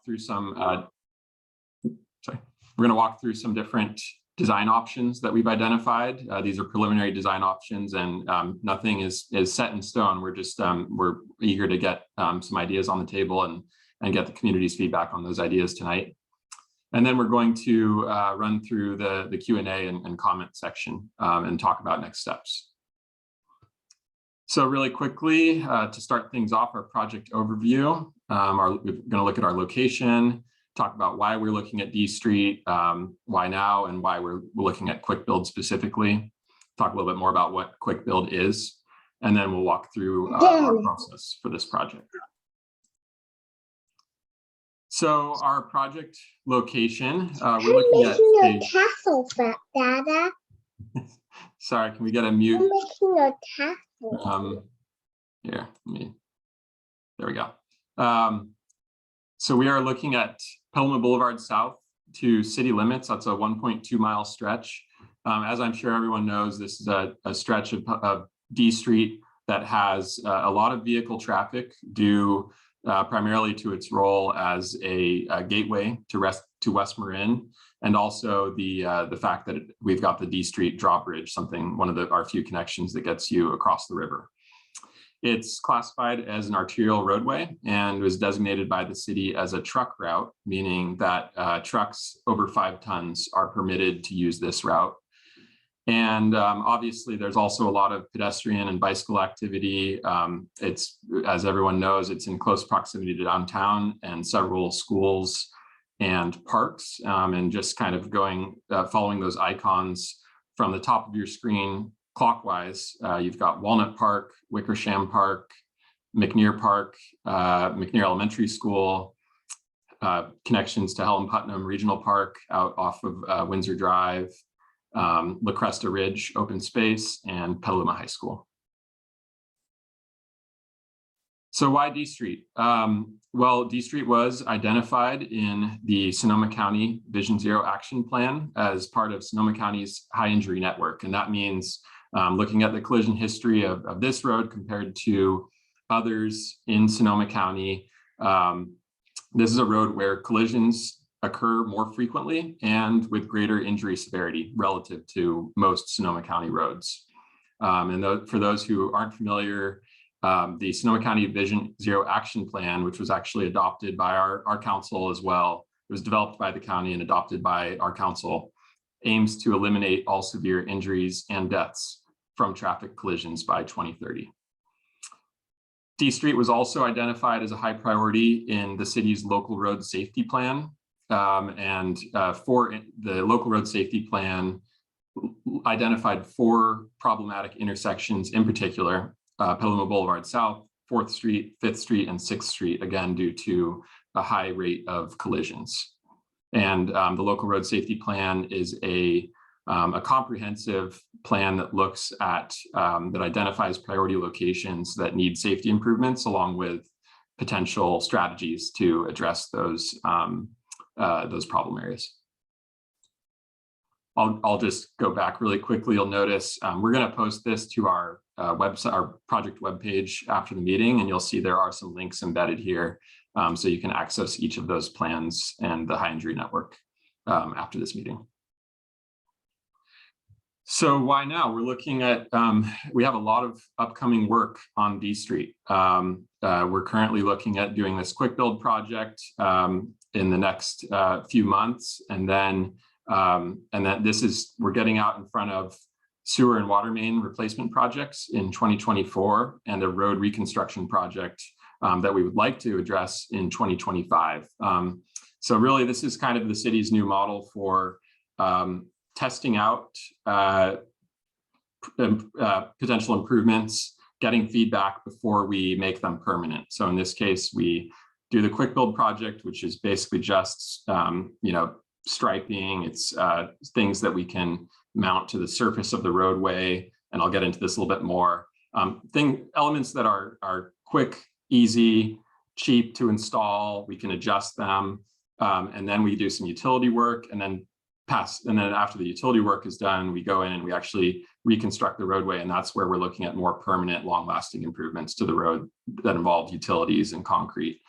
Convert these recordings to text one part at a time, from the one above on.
through some, we're going to walk through some different design options that we've identified. These are preliminary design options, and nothing is set in stone. We're just we're eager to get some ideas on the table and get the community's feedback on those ideas tonight. And then we're going to run through the Q&A and comment section and talk about next steps. So really quickly, to start things off, our project overview. We're going to look at our location, talk about why we're looking at D Street, why now, and why we're looking at quick build specifically. Talk a little bit more about what quick build is, and then we'll walk through our process for this project. So our project location, we're looking at a castle, Dada. Sorry, can we get a mute? I'm making a castle. Here, there we go. So we are looking at Petaluma Boulevard South to city limits. That's a 1.2 mile stretch. As I'm sure everyone knows, this is a stretch of D Street that has a lot of vehicle traffic due primarily to its role as a gateway to West Marin, and also the fact that we've got the D Street drawbridge, one of our few connections that gets you across the river. It's classified as an arterial roadway and was designated by the city as a truck route, meaning that trucks over 5 tons are permitted to use this route. And obviously, there's also a lot of pedestrian and bicycle activity. It's, as everyone knows, it's in close proximity to downtown and several schools and parks. And just kind of following those icons from the top of your screen clockwise, you've got Walnut Park, Wickersham Park, McNear Park, McNear Elementary School, connections to Helen Putnam Regional Park out off of Windsor Drive, La Cresta Ridge Open Space, and Petaluma High School. So why D Street? Well, D Street was identified in the Sonoma County Vision Zero Action Plan as part of Sonoma County's high injury network. And that means looking at the collision history of this road compared to others in Sonoma County, this is a road where collisions occur more frequently and with greater injury severity relative to most Sonoma County roads. For those who aren't familiar, the Sonoma County Vision Zero Action Plan, which was actually adopted by our council as well, it was developed by the county and adopted by our council, aims to eliminate all severe injuries and deaths from traffic collisions by 2030. D Street was also identified as a high priority in the city's local road safety plan. For the local road safety plan, identified 4 problematic intersections in particular: Petaluma Boulevard South, 4th Street, 5th Street, and 6th Street, again, due to a high rate of collisions. And the local road safety plan is a comprehensive plan that looks at, that identifies priority locations that need safety improvements, along with potential strategies to address those problem areas. I'll just go back really quickly. You'll notice we're going to post this to our website, our project webpage after the meeting, and you'll see there are some links embedded here, so you can access each of those plans and the high injury network after this meeting. So why now? We're looking at, we have a lot of upcoming work on D Street. We're currently looking at doing this quick build project in the next few months, and then we're getting out in front of sewer and water main replacement projects in 2024 and a road reconstruction project that we would like to address in 2025. So really, this is kind of the city's new model for testing out potential improvements, getting feedback before we make them permanent. So in this case, we do the quick build project, which is basically just striping. It's things that we can mount to the surface of the roadway, and I'll get into this a little bit more. Elements that are quick, easy, cheap to install. We can adjust them, and then we do some utility work, and then after the utility work is done, we go in and we actually reconstruct the roadway, and that's where we're looking at more permanent, long-lasting improvements to the road that involve utilities and concrete.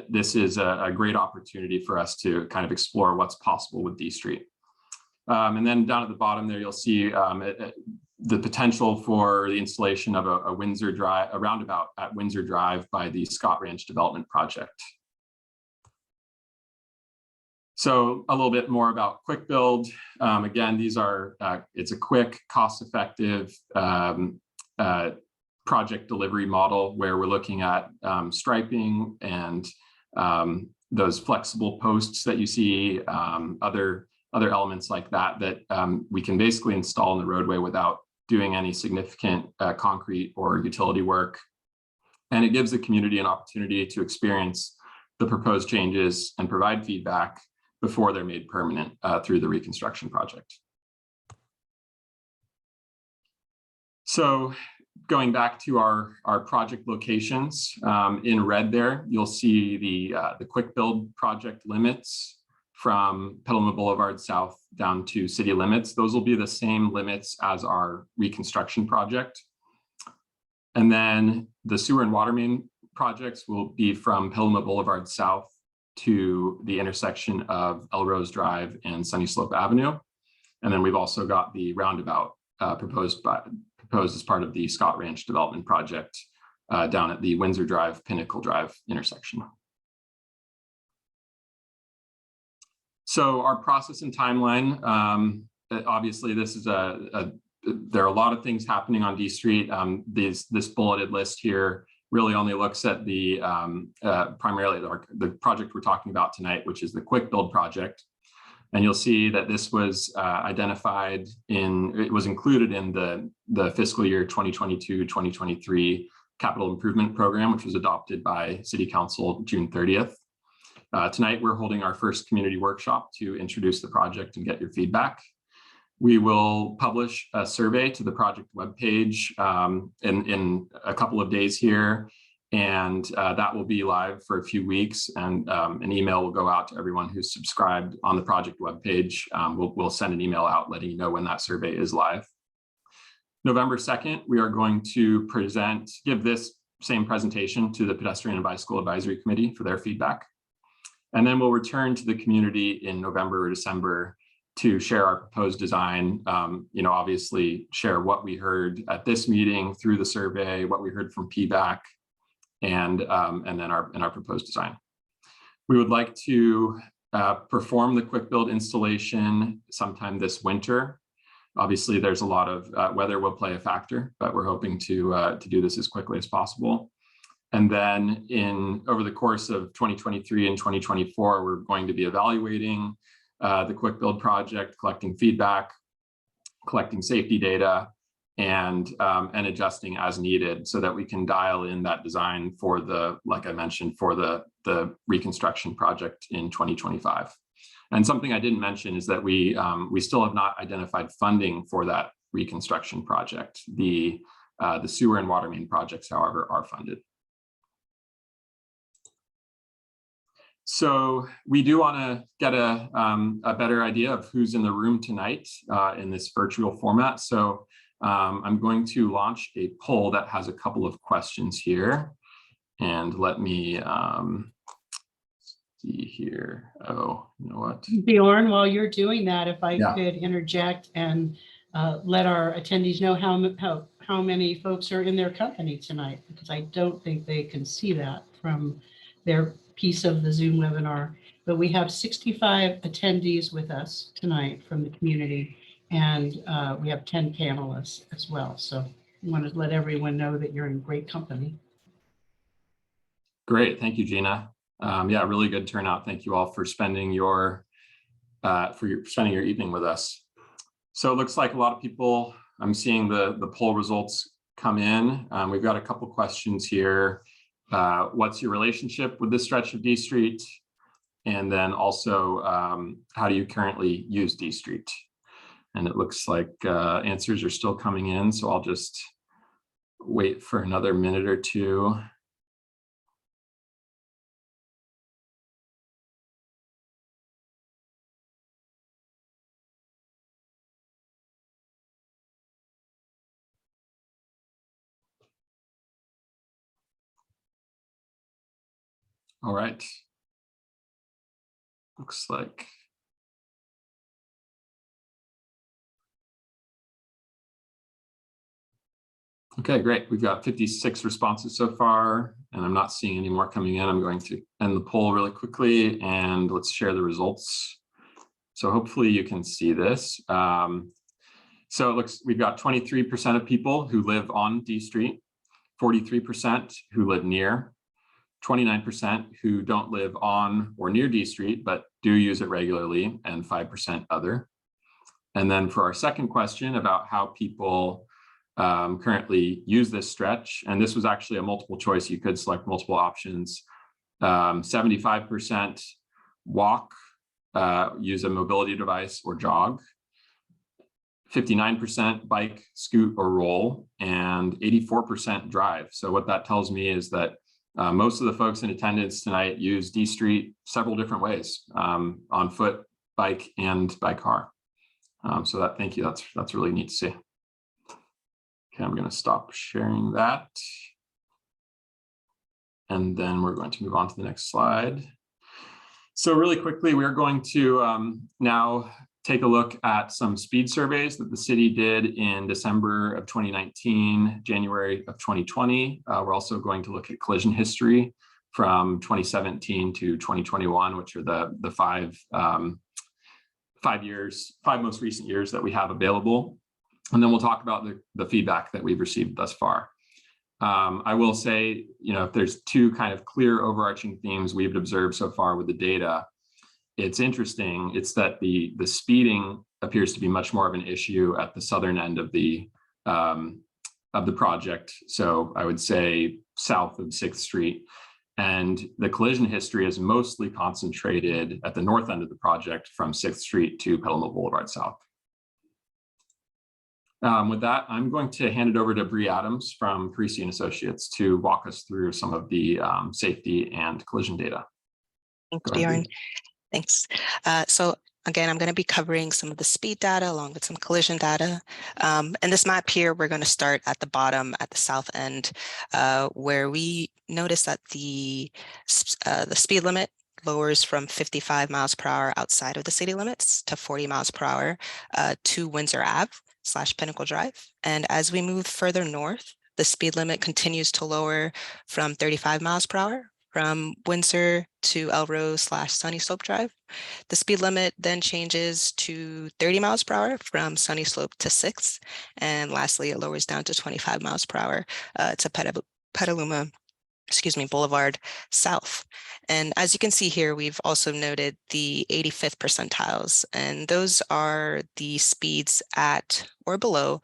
this is a great opportunity for us to kind of explore what's possible with D Street. And then down at the bottom there, you'll see the potential for the installation of a roundabout at Windsor Drive by the Scott Ranch Development Project. So a little bit more about quick build. Again, these are, it's a quick, cost-effective project delivery model where we're looking at striping and those flexible posts that you see, other elements like that we can basically install in the roadway without doing any significant concrete or utility work. And it gives the community an opportunity to experience the proposed changes and provide feedback before they're made permanent through the reconstruction project. So going back to our project locations, in red there, you'll see the quick build project limits from Petaluma Boulevard South down to city limits. Those will be the same limits as our reconstruction project. And then the sewer and water main projects will be from Petaluma Boulevard South to the intersection of Elrose Drive and Sunny Slope Avenue. And then we've also got the roundabout proposed as part of the Scott Ranch Development Project down at the Windsor Drive, Pinnacle Drive intersection. So our process and timeline, obviously this is there are a lot of things happening on D Street. This bulleted list here really only looks at the primarily the project we're talking about tonight, which is the quick build project. And you'll see that this was identified it was included in the fiscal year 2022-2023 capital improvement program, which was adopted by City Council June 30th. Tonight, we're holding our first community workshop to introduce the project and get your feedback. We will publish a survey to the project webpage in a couple of days here, and that will be live for a few weeks, and an email will go out to everyone who's subscribed on the project webpage. We'll send an email out letting you know when that survey is live. November 2nd, we are going to give this same presentation to the Pedestrian and Bicycle Advisory Committee for their feedback. And then we'll return to the community in November or December to share our proposed design, obviously share what we heard at this meeting through the survey, what we heard from PBAC, and then our proposed design. We would like to perform the quick build installation sometime this winter. Obviously, there's a lot of weather will play a factor, but we're hoping to do this as quickly as possible. And then over the course of 2023 and 2024, we're going to be evaluating the quick build project, collecting feedback, collecting safety data, and adjusting as needed so that we can dial in that design for like I mentioned, for the reconstruction project in 2025. And something I didn't mention is that we still have not identified funding for that reconstruction project. The sewer and water main projects, however, are funded. So we do want to get a better idea of who's in the room tonight in this virtual format. So I'm going to launch a poll that has a couple of questions here. And let me see here. Oh, you know what? Bjorn, while you're doing that, if I could interject and let our attendees know how many folks are in their company tonight, because I don't think they can see that from their piece of the Zoom webinar. But we have 65 attendees with us tonight from the community, and we have 10 panelists as well. So I want to let everyone know that you're in great company. Great, thank you, Gina. Yeah, really good turnout. Thank you all for spending your evening with us. So it looks like a lot of people, I'm seeing the poll results come in. We've got a couple questions here. What's your relationship with this stretch of D Street? And then also, how do you currently use D Street? And it looks like answers are still coming in, so I'll just wait for another minute or two. All right. Looks like. Okay, great. We've got 56 responses so far, and I'm not seeing any more coming in. I'm going to end the poll really quickly, and let's share the results. So hopefully you can see this. So it looks, we've got 23% of people who live on D Street, 43% who live near, 29% who don't live on or near D Street, but do use it regularly, and 5% other. And then for our second question about how people currently use this stretch, and this was actually a multiple choice, you could select multiple options. 75% walk, use a mobility device, or jog. 59% bike, scoot, or roll, and 84% drive. So what that tells me is that most of the folks in attendance tonight use D Street several different ways, on foot, bike, and by car. So that, thank you, that's really neat to see. Okay, I'm going to stop sharing that. And then we're going to move on to the next slide. So really quickly, we're going to now take a look at some speed surveys that the city did in December of 2019, January of 2020. We're also going to look at collision history from 2017 to 2021, which are the five most recent years that we have available. And then we'll talk about the feedback that we've received thus far. I will say, if there's two kind of clear overarching themes we've observed so far with the data, it's interesting. It's that the speeding appears to be much more of an issue at the southern end of the project. So I would say south of 6th Street. And the collision history is mostly concentrated at the north end of the project from 6th Street to Petaluma Boulevard South. With that, I'm going to hand it over to Bree Adams from Parisi & Associates to walk us through some of the safety and collision data. Thanks, Bjorn. Thanks. So again, I'm going to be covering some of the speed data along with some collision data. And this map here, we're going to start at the bottom at the south end, where we notice that the speed limit lowers from 55 miles per hour outside of the city limits to 40 miles per hour to Windsor Ave / Pinnacle Drive. And as we move further north, the speed limit continues to lower from 35 miles per hour from Windsor to Elrose / Sunny Slope Drive. The speed limit then changes to 30 miles per hour from Sunny Slope to 6th. And lastly, it lowers down to 25 miles per hour to Petaluma Boulevard South. And as you can see here, we've also noted the 85th percentiles, and those are the speeds at or below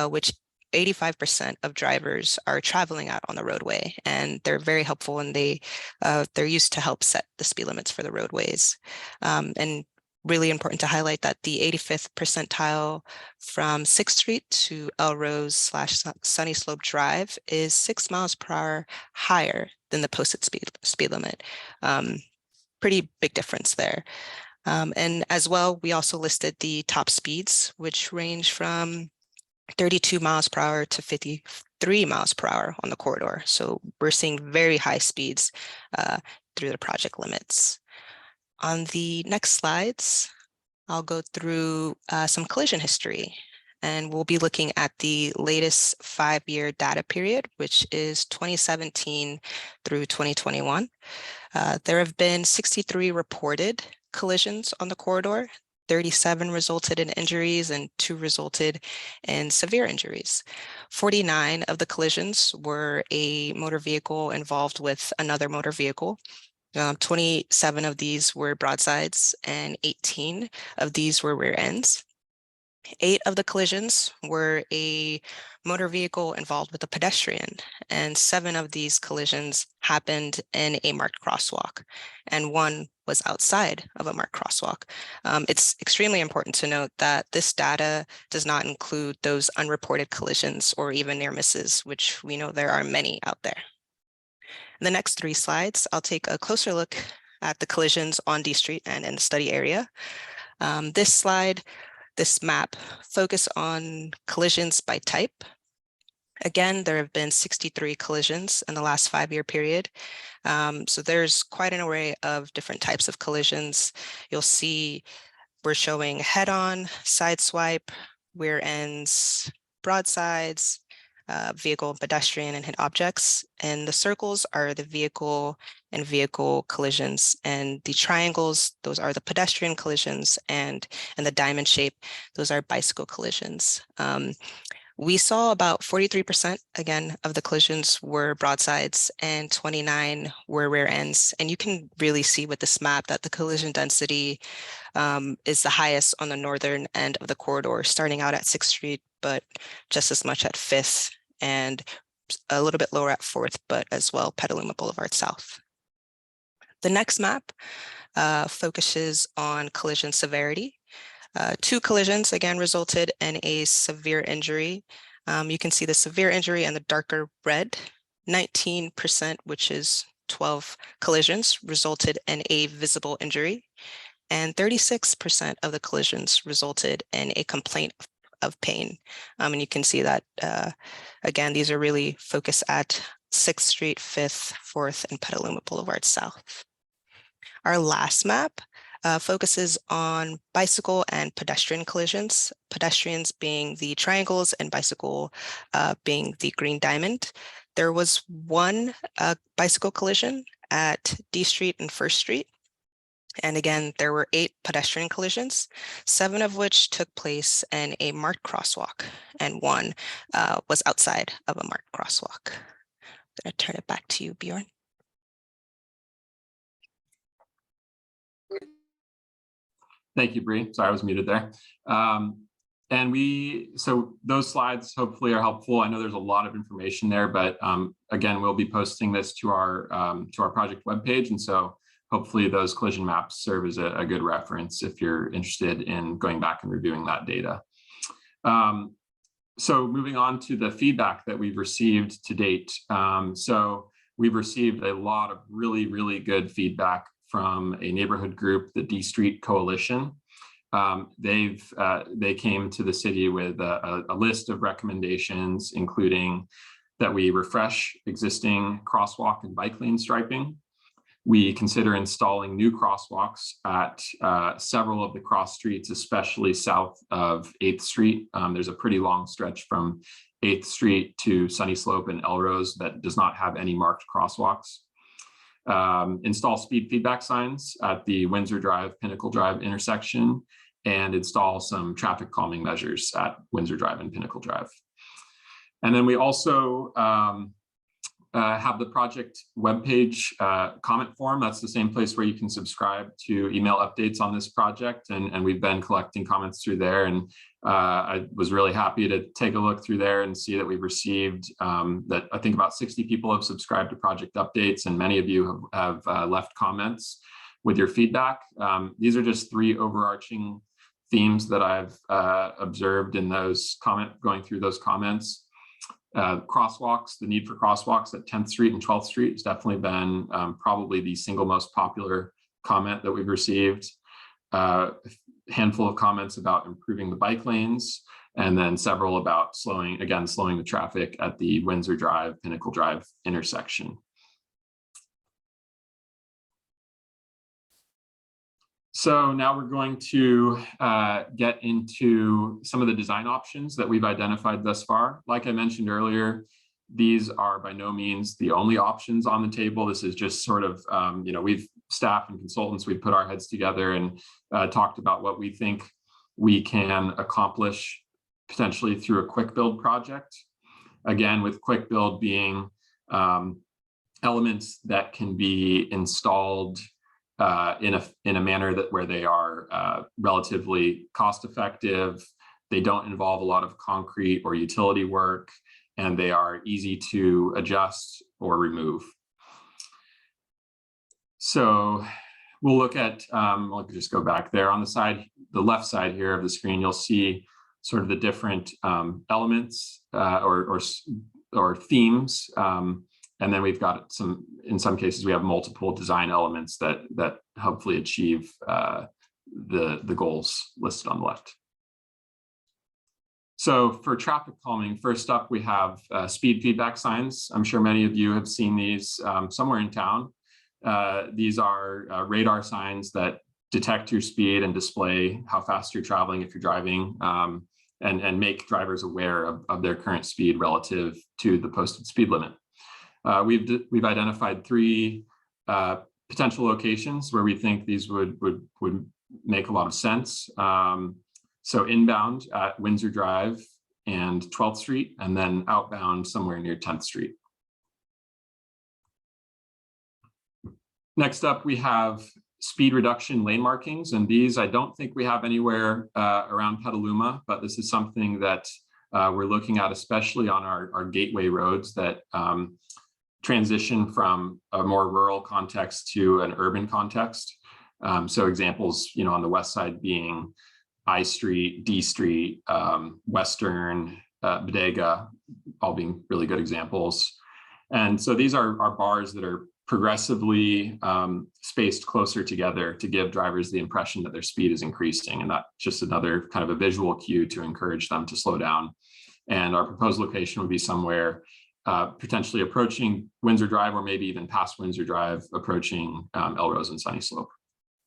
which 85% of drivers are traveling out on the roadway, and they're very helpful, and they're used to help set the speed limits for the roadways. And really important to highlight that the 85th percentile from 6th Street to Elrose / Sunny Slope Drive is 6 miles per hour higher than the posted speed limit. Pretty big difference there. And as well, we also listed the top speeds, which range from 32 miles per hour to 53 miles per hour on the corridor. So we're seeing very high speeds through the project limits. On the next slides, I'll go through some collision history, and we'll be looking at the latest 5-year data period, which is 2017 through 2021. There have been 63 reported collisions on the corridor. 37 resulted in injuries and 2 resulted in severe injuries. 49 of the collisions were a motor vehicle involved with another motor vehicle. 27 of these were broadsides and 18 of these were rear ends. 8 of the collisions were a motor vehicle involved with a pedestrian, and 7 of these collisions happened in a marked crosswalk, and 1 was outside of a marked crosswalk. It's extremely important to note that this data does not include those unreported collisions or even near misses, which we know there are many out there. In the next 3 slides, I'll take a closer look at the collisions on D Street and in the study area. This map focus on collisions by type. Again, there have been 63 collisions in the last 5-year period. So there's quite an array of different types of collisions. You'll see we're showing head-on, sideswipe, rear ends, broadsides, vehicle, pedestrian, and hit objects. And the circles are the vehicle and vehicle collisions. And the triangles, those are the pedestrian collisions. And the diamond shape, those are bicycle collisions. We saw about 43% again of the collisions were broadsides and 29 were rear ends. And you can really see with this map that the collision density is the highest on the northern end of the corridor, starting out at 6th Street, but just as much at 5th and a little bit lower at 4th, but as well Petaluma Boulevard South. The next map focuses on collision severity. 2 collisions again resulted in a severe injury. You can see the severe injury in the darker red. 19%, which is 12 collisions, resulted in a visible injury. And 36% of the collisions resulted in a complaint of pain. And you can see that, again, these are really focused at 6th Street, 5th, 4th, and Petaluma Boulevard South. Our last map focuses on bicycle and pedestrian collisions, pedestrians being the triangles and bicycle being the green diamond. There was 1 bicycle collision at D Street and 1st Street. And again, there were 8 pedestrian collisions, 7 of which took place in a marked crosswalk, and 1 was outside of a marked crosswalk. I'm going to turn it back to you, Bjorn. Thank you, Bree. Sorry, I was muted there. So those slides hopefully are helpful. I know there's a lot of information there, but again, we'll be posting this to our project webpage. And so hopefully those collision maps serve as a good reference if you're interested in going back and reviewing that data. So moving on to the feedback that we've received to date. So we've received a lot of really, really good feedback from a neighborhood group, the D Street Coalition. They came to the city with a list of recommendations, including that we refresh existing crosswalk and bike lane striping. We consider installing new crosswalks at several of the cross streets, especially south of 8th Street. There's a pretty long stretch from 8th Street to Sunny Slope and Elrose that does not have any marked crosswalks. Install speed feedback signs at the Windsor Drive, Pinnacle Drive intersection, and install some traffic calming measures at Windsor Drive and Pinnacle Drive. And then we also have the project webpage comment form. That's the same place where you can subscribe to email updates on this project. And we've been collecting comments through there. And I was really happy to take a look through there and see that we've received that I think about 60 people have subscribed to project updates, and many of you have left comments with your feedback. These are just 3 overarching themes that I've observed in those going through those comments. Crosswalks, the need for crosswalks at 10th Street and 12th Street has definitely been probably the single most popular comment that we've received. A handful of comments about improving the bike lanes, and then several about slowing the traffic at the Windsor Drive, Pinnacle Drive intersection. So now we're going to get into some of the design options that we've identified thus far. Like I mentioned earlier, these are by no means the only options on the table. This is just sort of, we've staff and consultants, we've put our heads together and talked about what we think we can accomplish potentially through a quick build project. Again, with quick build being elements that can be installed in a manner where they are relatively cost effective, they don't involve a lot of concrete or utility work, and they are easy to adjust or remove. So we'll look at, we'll just go back there on the left side here of the screen, you'll see sort of the different elements or themes. And then we've got in some cases, we have multiple design elements that hopefully achieve the goals listed on the left. So for traffic calming, first up, we have speed feedback signs. I'm sure many of you have seen these somewhere in town. These are radar signs that detect your speed and display how fast you're traveling if you're driving, and make drivers aware of their current speed relative to the posted speed limit. We've identified 3 potential locations where we think these would make a lot of sense. So inbound at Windsor Drive and 12th Street, and then outbound somewhere near 10th Street. Next up, we have speed reduction lane markings, and these I don't think we have anywhere around Petaluma, but this is something that we're looking at, especially on our gateway roads that transition from a more rural context to an urban context. So examples, on the west side being I Street, D Street, Western, Bodega, all being really good examples. And so these are bars that are progressively spaced closer together to give drivers the impression that their speed is increasing. And that's just another kind of a visual cue to encourage them to slow down. And our proposed location would be somewhere potentially approaching Windsor Drive, or maybe even past Windsor Drive, approaching Elrose and Sunny Slope,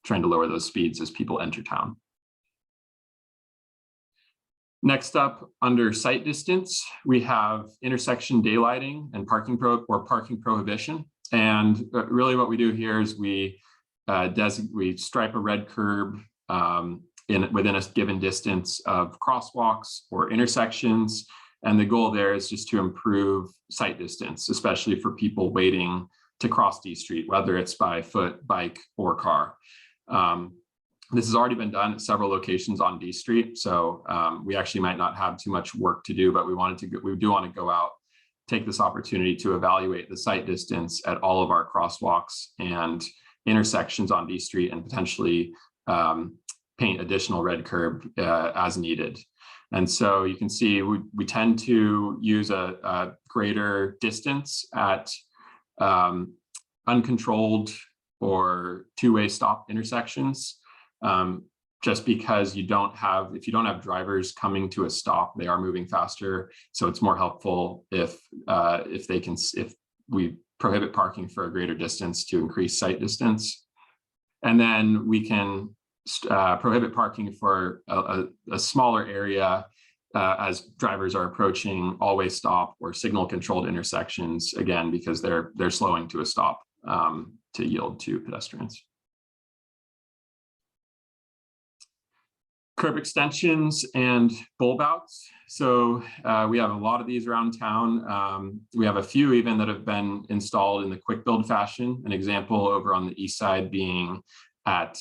trying to lower those speeds as people enter town. Next up, under sight distance, we have intersection daylighting and parking prohibition. And really what we do here is we stripe a red curb within a given distance of crosswalks or intersections. And the goal there is just to improve sight distance, especially for people waiting to cross D Street, whether it's by foot, bike, or car. This has already been done at several locations on D Street, so we actually might not have too much work to do, but we do want to go out, take this opportunity to evaluate the sight distance at all of our crosswalks and intersections on D Street, and potentially paint additional red curb as needed. And so you can see we tend to use a greater distance at uncontrolled or two-way stop intersections, just because if you don't have drivers coming to a stop, they are moving faster. So it's more helpful if we prohibit parking for a greater distance to increase sight distance. And then we can prohibit parking for a smaller area as drivers are approaching always stop or signal controlled intersections, again, because they're slowing to a stop to yield to pedestrians. Curb extensions and bulb outs. So we have a lot of these around town. We have a few even that have been installed in the quick build fashion. An example over on the east side being at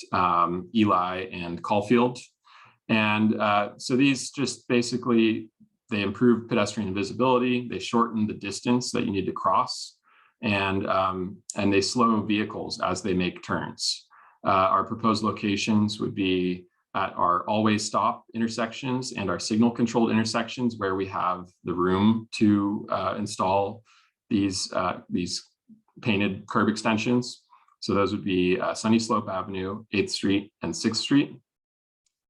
Eli and Caulfield. And so these just basically, they improve pedestrian visibility, they shorten the distance that you need to cross, and they slow vehicles as they make turns. Our proposed locations would be at our always stop intersections and our signal controlled intersections, where we have the room to install these painted curb extensions. So those would be Sunny Slope Avenue, 8th Street, and 6th Street.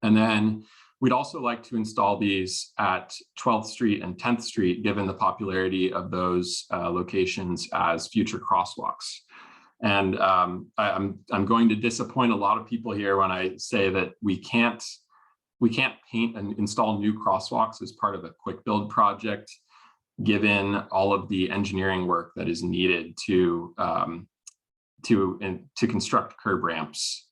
And then we'd also like to install these at 12th Street and 10th Street, given the popularity of those locations as future crosswalks. And I'm going to disappoint a lot of people here when I say that we can't paint and install new crosswalks as part of a quick build project, given all of the engineering work that is needed to construct curb ramps.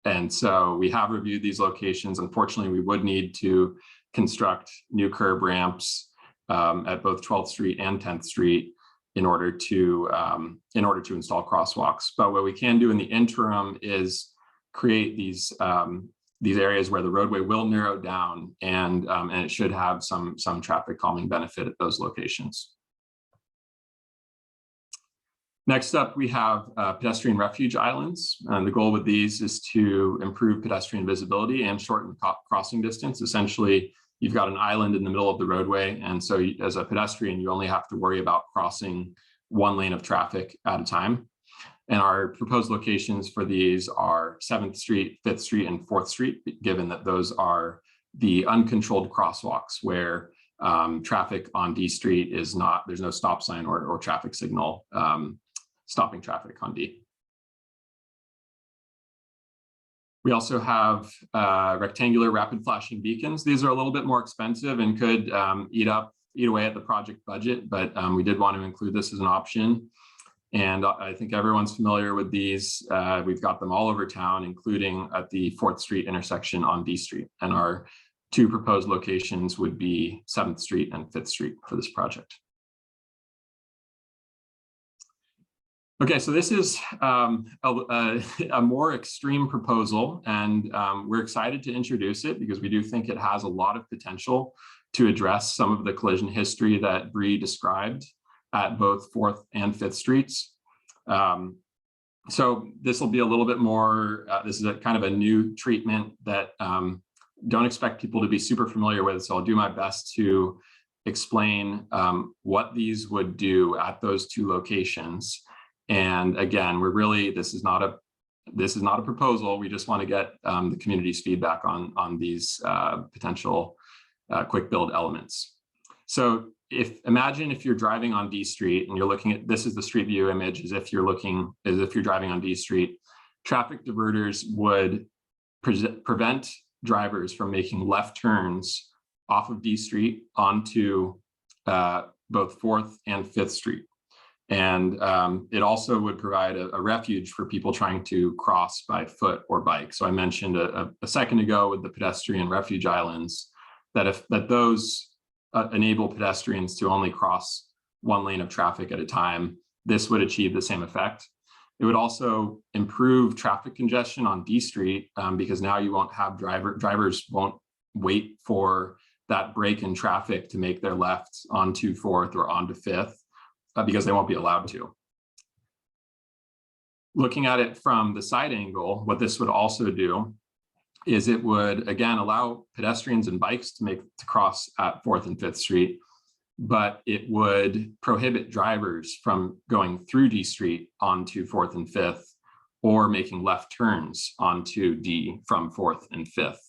And so we have reviewed these locations. Unfortunately, we would need to construct new curb ramps at both 12th Street and 10th Street in order to install crosswalks. But what we can do in the interim is create these areas where the roadway will narrow down, and it should have some traffic calming benefit at those locations. Next up, we have pedestrian refuge islands. And the goal with these is to improve pedestrian visibility and shorten crossing distance. Essentially, you've got an island in the middle of the roadway. And so as a pedestrian, you only have to worry about crossing one lane of traffic at a time. And our proposed locations for these are 7th Street, 5th Street, and 4th Street, given that those are the uncontrolled crosswalks where traffic on D Street is not, there's no stop sign or traffic signal stopping traffic on D. We also have rectangular rapid flashing beacons. These are a little bit more expensive and could eat away at the project budget, but we did want to include this as an option. And I think everyone's familiar with these. We've got them all over town, including at the 4th Street intersection on D Street. And our 2 proposed locations would be 7th Street and 5th Street for this project. Okay, so this is a more extreme proposal, and we're excited to introduce it because we do think it has a lot of potential to address some of the collision history that Bree described at both 4th and 5th Streets. So this will be a little bit more, this is a kind of a new treatment that don't expect people to be super familiar with. So I'll do my best to explain what these would do at those 2 locations. And again, we're really, this is not a proposal. We just want to get the community's feedback on these potential quick build elements. So imagine if you're driving on D Street and you're looking at, this is the street view image, as if you're driving on D Street. Traffic diverters would prevent drivers from making left turns off of D Street onto both 4th and 5th Street. And it also would provide a refuge for people trying to cross by foot or bike. So I mentioned a second ago with the pedestrian refuge islands that those enable pedestrians to only cross 1 lane of traffic at a time, this would achieve the same effect. It would also improve traffic congestion on D Street because now you won't have drivers won't wait for that break in traffic to make their left onto 4th or onto 5th because they won't be allowed to. Looking at it from the side angle, what this would also do is it would, again, allow pedestrians and bikes to cross at 4th and 5th Street, but it would prohibit drivers from going through D Street onto 4th and 5th or making left turns onto D from 4th and 5th.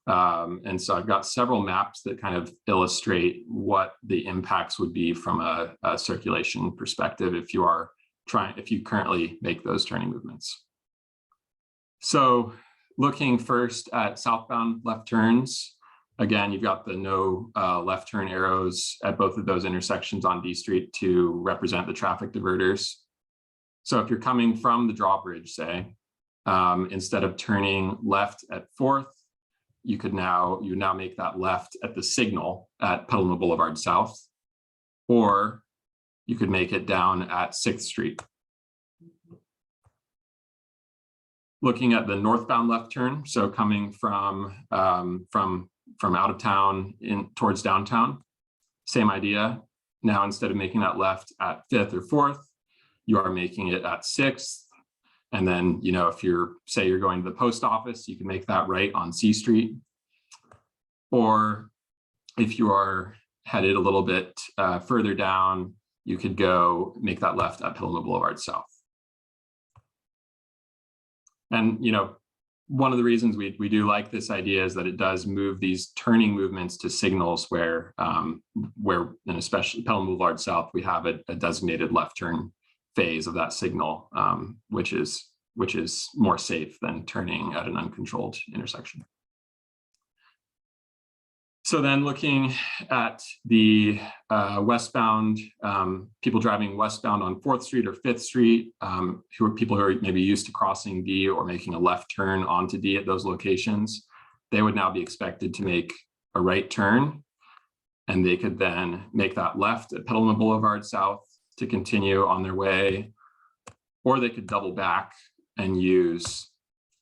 And so I've got several maps that kind of illustrate what the impacts would be from a circulation perspective if you currently make those turning movements. So looking first at southbound left turns, again, you've got the no left turn arrows at both of those intersections on D Street to represent the traffic diverters. So if you're coming from the drawbridge, say, instead of turning left at 4th, you now make that left at the signal at Petaluma Boulevard South, or you could make it down at 6th Street. Looking at the northbound left turn, so coming from out of town towards downtown, same idea. Now, instead of making that left at 5th or 4th, you are making it at 6th. And then, if you're going to the post office, you can make that right on C Street. Or if you are headed a little bit further down, you could go make that left at Petaluma Boulevard South. And, one of the reasons we do like this idea is that it does move these turning movements to signals where and especially Petaluma Boulevard South, we have a designated left turn phase of that signal, which is more safe than turning at an uncontrolled intersection. So then looking at the westbound, people driving westbound on 4th Street or 5th Street, who are maybe used to crossing D or making a left turn onto D at those locations, they would now be expected to make a right turn, and they could then make that left at Petaluma Boulevard South to continue on their way, or they could double back and use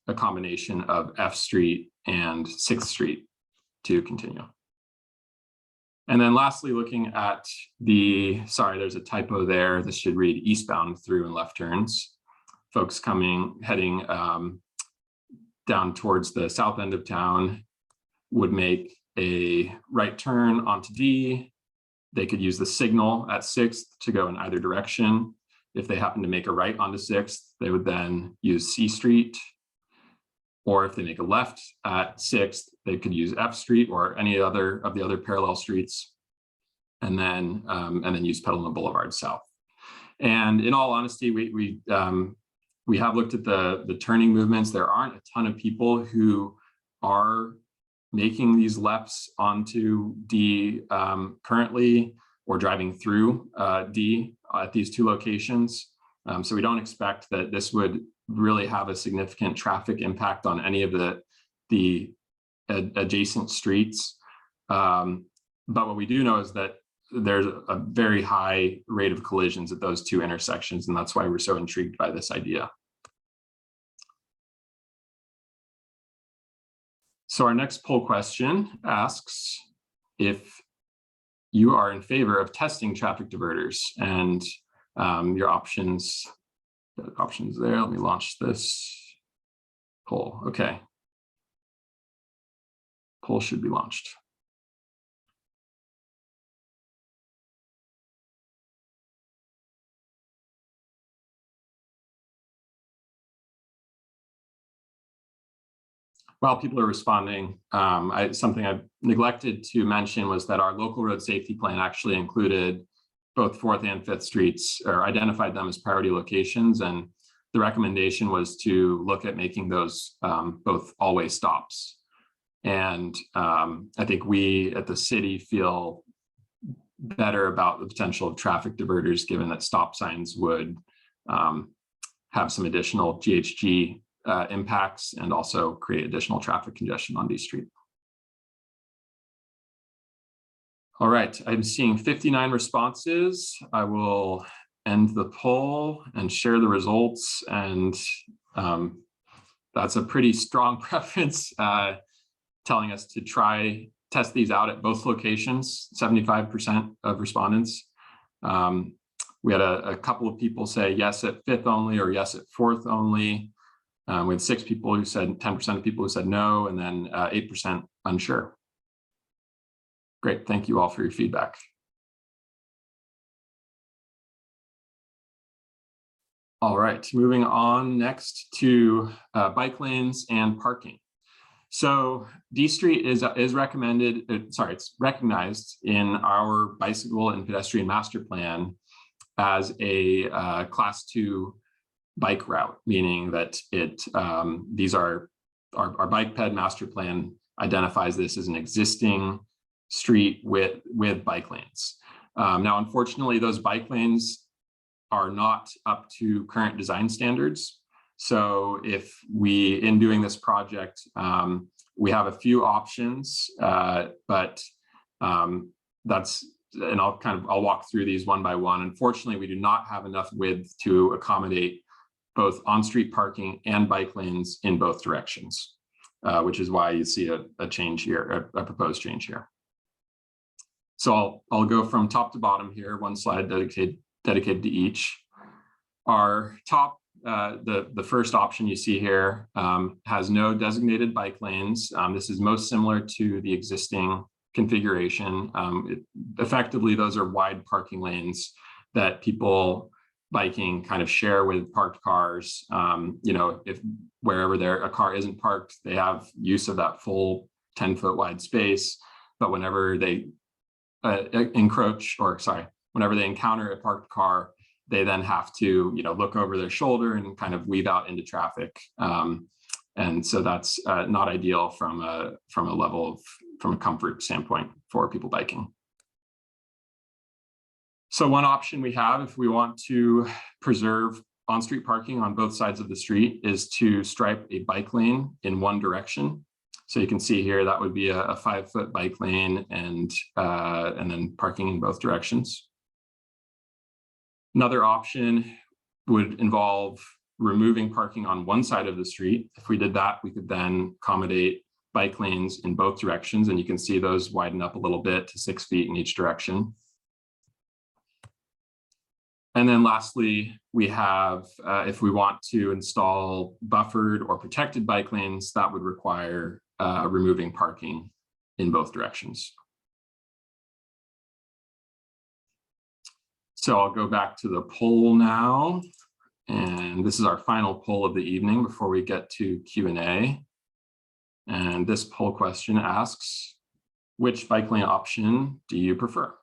a combination of F Street and 6th Street to continue. And then lastly, looking at there's a typo there. This should read eastbound through and left turns. Folks heading down towards the south end of town would make a right turn onto D. They could use the signal at 6th to go in either direction. If they happen to make a right onto 6th, they would then use C Street. or if they make a left at 6th, they could use F Street or any other of the other parallel streets, and then use Petaluma Boulevard South. And in all honesty, we have looked at the turning movements. There aren't a ton of people who are making these lefts onto D currently, or driving through D at these two locations. So we don't expect that this would really have a significant traffic impact on any of the adjacent streets. But what we do know is that there's a very high rate of collisions at those two intersections, and that's why we're so intrigued by this idea. So our next poll question asks if you are in favor of testing traffic diverters, and your options there. Let me launch this poll. Okay. Poll should be launched. While people are responding, something I've neglected to mention was that our local road safety plan actually included both 4th and 5th streets, or identified them as priority locations. And the recommendation was to look at making those both all-way stops. And I think we at the city feel better about the potential of traffic diverters, given that stop signs would have some additional GHG impacts and also create additional traffic congestion on D Street. All right, I'm seeing 59 responses. I will end the poll and share the results. And that's a pretty strong preference, telling us to test these out at both locations, 75% of respondents. We had a couple of people say yes at 5th only, or yes at 4th only. We had 6 people who said, 10% of people who said no, and then 8% unsure. Great, thank you all for your feedback. All right, moving on next to bike lanes and parking. So D Street is recommended, it's recognized in our bicycle and pedestrian master plan as a class 2 bike route, meaning that these are our bike ped master plan identifies this as an existing street with bike lanes. Now, unfortunately, those bike lanes are not up to current design standards. So if in doing this project, we have a few options, but and I'll walk through these one by one. Unfortunately, we do not have enough width to accommodate both on-street parking and bike lanes in both directions, which is why you see a change here, a proposed change here. So I'll go from top to bottom here, one slide dedicated to each. Our top, the first option you see here has no designated bike lanes. This is most similar to the existing configuration. Effectively, those are wide parking lanes that people biking kind of share with parked cars. If wherever a car isn't parked, they have use of that full 10-foot wide space. But whenever they whenever they encounter a parked car, they then have to, look over their shoulder and kind of weave out into traffic. And so that's not ideal from a comfort standpoint for people biking. So one option we have, if we want to preserve on-street parking on both sides of the street, is to stripe a bike lane in one direction. So you can see here, that would be a 5-foot bike lane and then parking in both directions. Another option would involve removing parking on one side of the street. If we did that, we could then accommodate bike lanes in both directions. And you can see those widen up a little bit to 6 feet in each direction. And then lastly, we have, if we want to install buffered or protected bike lanes, that would require removing parking in both directions. So I'll go back to the poll now. And this is our final poll of the evening before we get to Q&A. And this poll question asks, which bike lane option do you prefer?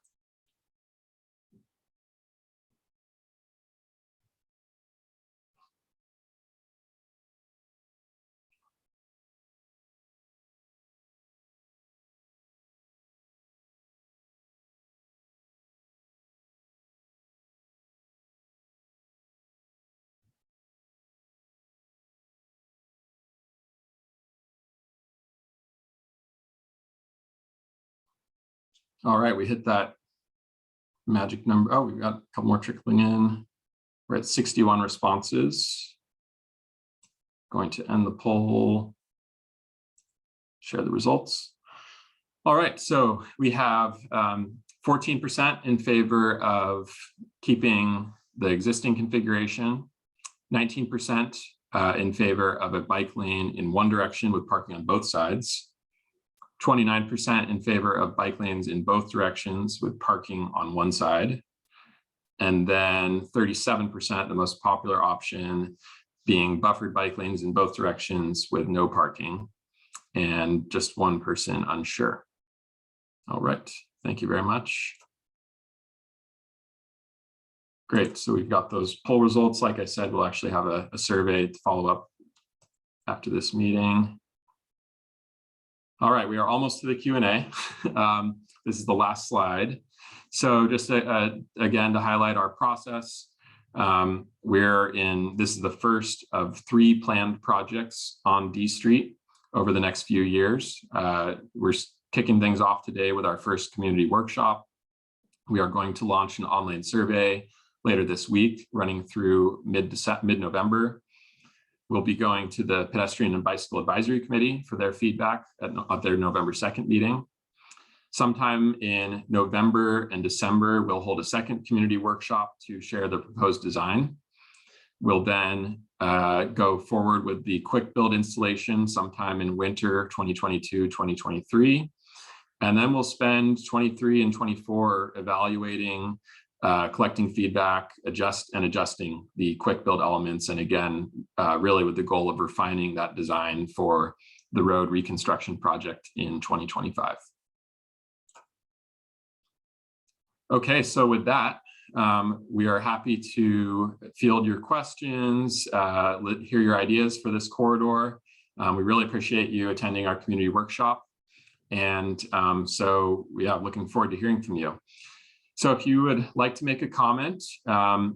All right, we hit that magic number. Oh, we've got a couple more trickling in. We're at 61 responses. Going to end the poll, share the results. All right, so we have 14% in favor of keeping the existing configuration, 19% in favor of a bike lane in one direction with parking on both sides, 29% in favor of bike lanes in both directions with parking on one side, and then 37%, the most popular option, being buffered bike lanes in both directions with no parking, and just one person unsure. All right, thank you very much. Great, so we've got those poll results. Like I said, we'll actually have a survey to follow up after this meeting. All right, we are almost to the Q&A. This is the last slide. So just again, to highlight our process, this is the first of 3 planned projects on D Street over the next few years. We're kicking things off today with our first community workshop. We are going to launch an online survey later this week, running through mid-November. We'll be going to the Pedestrian and Bicycle Advisory Committee for their feedback at their November 2nd meeting. Sometime in November and December, we'll hold a second community workshop to share the proposed design. We'll then go forward with the quick build installation sometime in winter 2022, 2023. And then we'll spend 23 and 24 evaluating, collecting feedback, adjusting the quick build elements. And again, really with the goal of refining that design for the road reconstruction project in 2025. Okay, so with that, we are happy to field your questions, hear your ideas for this corridor. We really appreciate you attending our community workshop. And so we are looking forward to hearing from you. So if you would like to make a comment,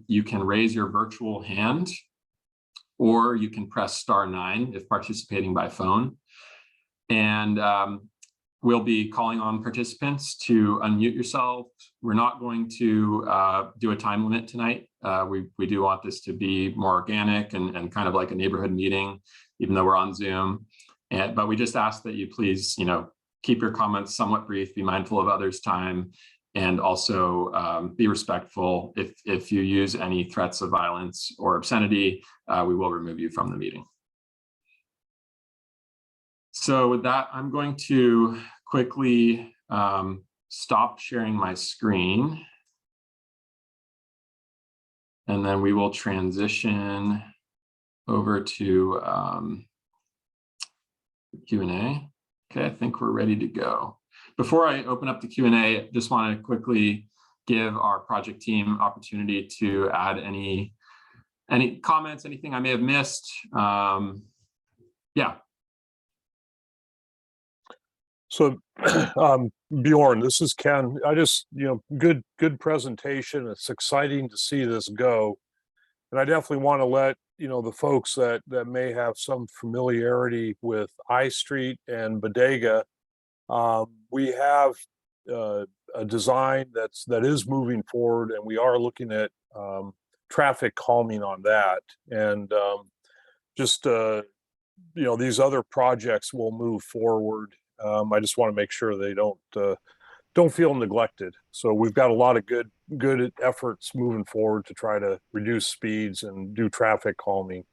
you can raise your virtual hand, or you can press *9 if participating by phone. And we'll be calling on participants to unmute yourself. We're not going to do a time limit tonight. We do want this to be more organic and kind of like a neighborhood meeting, even though we're on Zoom. But we just ask that you please, keep your comments somewhat brief, be mindful of others' time, and also be respectful. If you use any threats of violence or obscenity, we will remove you from the meeting. So with that, I'm going to quickly stop sharing my screen. And then we will transition over to Q&A. Okay, I think we're ready to go. Before I open up the Q&A, just want to quickly give our project team opportunity to add any comments, anything I may have missed. Yeah. So Bjorn, this is Ken. I just, good presentation. It's exciting to see this go. And I definitely want to let, the folks that may have some familiarity with I Street and Bodega, we have a design that is moving forward, and we are looking at traffic calming on that. And these other projects will move forward. I just want to make sure they don't feel neglected. So we've got a lot of good efforts moving forward to try to reduce speeds and do traffic calming,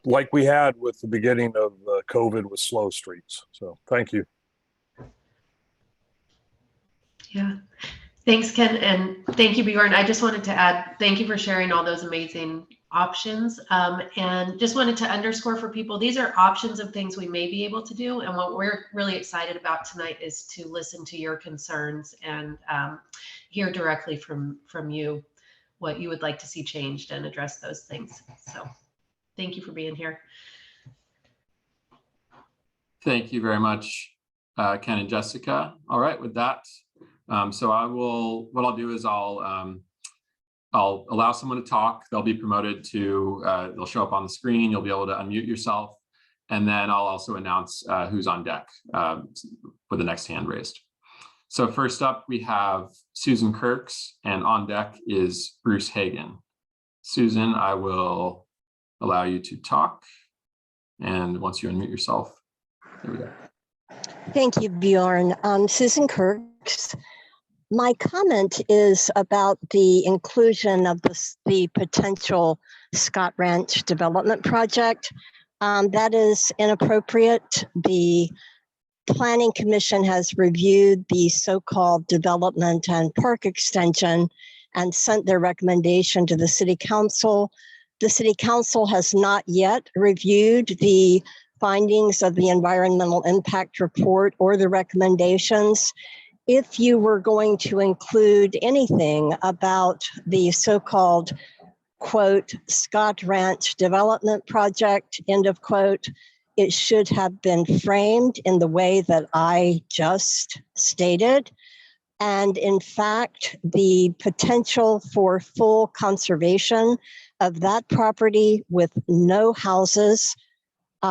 like we had with the beginning of COVID with slow streets. So thank you. Yeah, thanks, Ken, and thank you, Bjorn. I just wanted to add, thank you for sharing all those amazing options. And just wanted to underscore for people, these are options of things we may be able to do. And what we're really excited about tonight is to listen to your concerns and hear directly from you what you would like to see changed and address those things. So thank you for being here. Thank you very much, Ken and Jessica. All right, with that, so what I'll do is I'll allow someone to talk. They'll be promoted to, they'll show up on the screen. You'll be able to unmute yourself. And then I'll also announce who's on deck with the next hand raised. So first up, we have Susan Kirks, and on deck is Bruce Hagan. Susan, I will allow you to talk. And once you unmute yourself, there we go. Thank you, Bjorn. Susan Kirks. My comment is about the inclusion of the potential Scott Ranch development project. That is inappropriate. The Planning Commission has reviewed the so-called development and park extension and sent their recommendation to the City Council. The City Council has not yet reviewed the findings of the environmental impact report or the recommendations. If you were going to include anything about the so-called, quote, Scott Ranch development project, end of quote, it should have been framed in the way that I just stated. And in fact, the potential for full conservation of that property with no houses,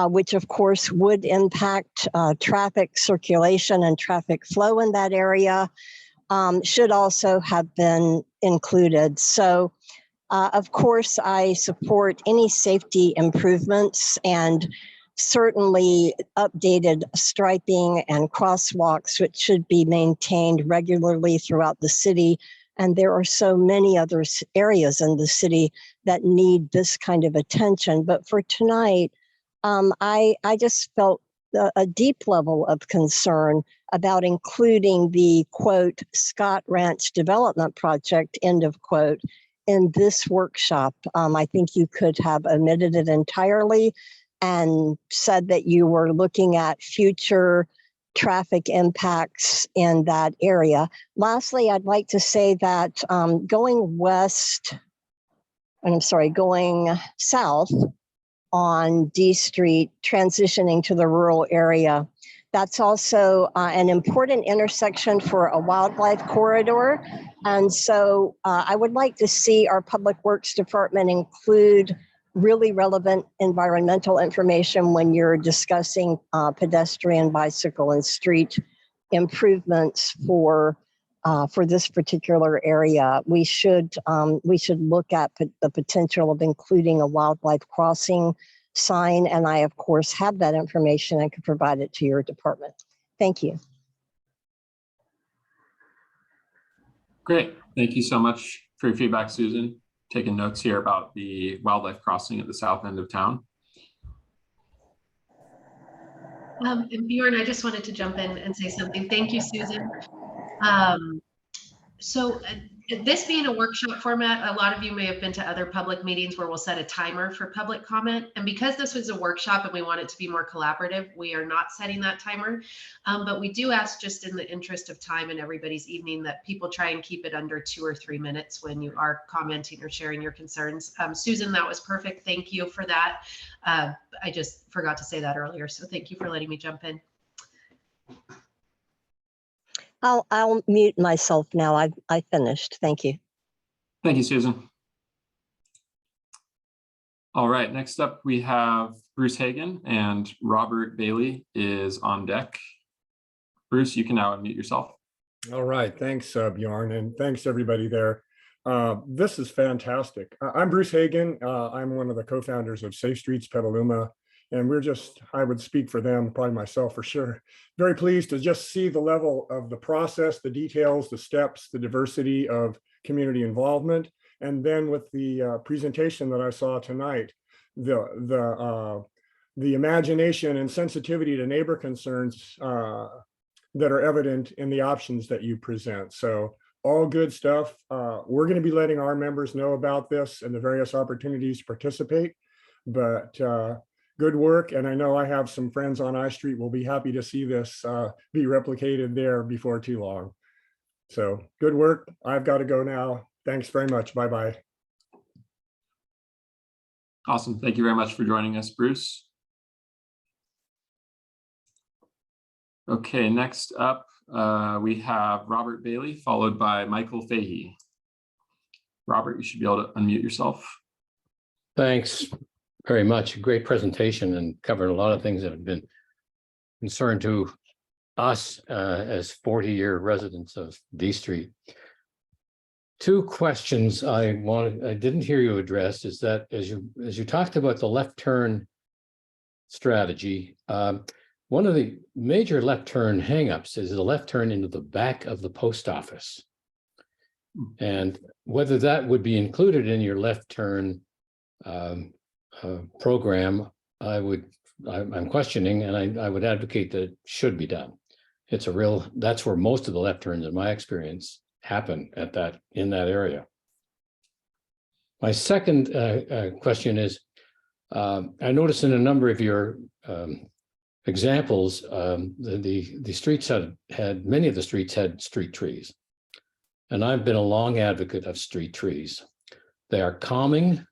which of course would impact traffic circulation and traffic flow in that area, should also have been included. So of course, I support any safety improvements and certainly updated striping and crosswalks, which should be maintained regularly throughout the city. And there are so many other areas in the city that need this kind of attention. But for tonight, I just felt a deep level of concern about including the, quote, Scott Ranch development project, end of quote, in this workshop. I think you could have omitted it entirely and said that you were looking at future traffic impacts in that area. Lastly, I'd like to say that going south on D Street, transitioning to the rural area, that's also an important intersection for a wildlife corridor. And so I would like to see our Public Works Department include really relevant environmental information when you're discussing pedestrian, bicycle, and street improvements for this particular area. We should look at the potential of including a wildlife crossing sign, and I of course have that information and could provide it to your department. Thank you. Great, thank you so much for your feedback, Susan. Taking notes here about the wildlife crossing at the south end of town. And Bjorn, I just wanted to jump in and say something. Thank you, Susan. So this being a workshop format, a lot of you may have been to other public meetings where we'll set a timer for public comment. And because this was a workshop and we want it to be more collaborative, we are not setting that timer. But we do ask, just in the interest of time and everybody's evening, that people try and keep it under 2 or 3 minutes when you are commenting or sharing your concerns. Susan, that was perfect. Thank you for that. I just forgot to say that earlier. So thank you for letting me jump in. I'll mute myself now. I finished. Thank you. Thank you, Susan. All right, next up we have Bruce Hagan, and Robert Bailey is on deck. Bruce, you can now unmute yourself. All right, thanks Bjorn, and thanks everybody there. This is fantastic. I'm Bruce Hagan. I'm one of the co-founders of Safe Streets Petaluma. And we're just, I would speak for them, probably myself for sure, very pleased to just see the level of the process, the details, the steps, the diversity of community involvement. And then with the presentation that I saw tonight, the imagination and sensitivity to neighbor concerns that are evident in the options that you present. So all good stuff. We're going to be letting our members know about this and the various opportunities to participate, but good work. And I know I have some friends on I Street will be happy to see this be replicated there before too long. So good work. I've got to go now. Thanks very much. Bye-bye. Awesome. Thank you very much for joining us, Bruce. Okay, next up, we have Robert Bailey, followed by Michael Fahey. Robert, you should be able to unmute yourself. Thanks very much. Great presentation and covered a lot of things that have been concerned to us as 40-year residents of D Street. Two questions I didn't hear you address is that as you talked about the left turn strategy, one of the major left turn hangups is the left turn into the back of the post office. And whether that would be included in your left turn program, I'm questioning, and I would advocate that it should be done. That's where most of the left turns, in my experience, happen in that area. My second question is, I noticed in a number of your examples, the streets many of the streets had street trees. And I've been a long advocate of street trees. They are calming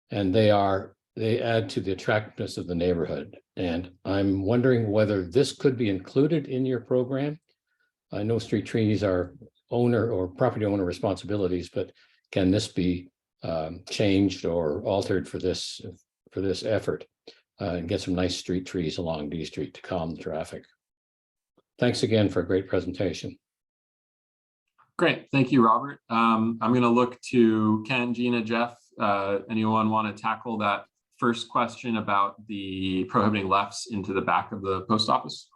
and they add to the attractiveness of the neighborhood. And I'm wondering whether this could be included in your program. I know street trees are owner or property owner responsibilities, but can this be changed or altered for this effort and get some nice street trees along D Street to calm the traffic? Thanks again for a great presentation. Great, thank you, Robert. I'm going to look to Ken, Gina, Jeff. Anyone want to tackle that first question about the prohibiting lefts into the back of the post office?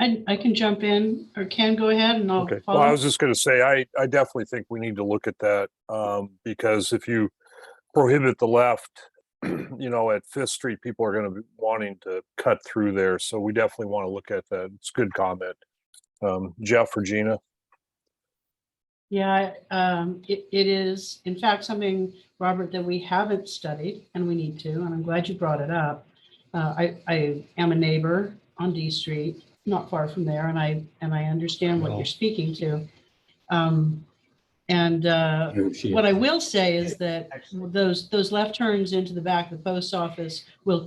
I can jump in, or Ken, go ahead and I'll Okay. follow. Well, I was just going to say, I definitely think we need to look at that because if you prohibit the left, at 5th Street, people are going to be wanting to cut through there. So we definitely want to look at that. It's a good comment. Jeff or Gina? Yeah, it is, in fact, something, Robert, that we haven't studied, and we need to, and I'm glad you brought it up. I am a neighbor on D Street, not far from there, and I understand what you're speaking to. What I will say is that those left turns into the back of the post office will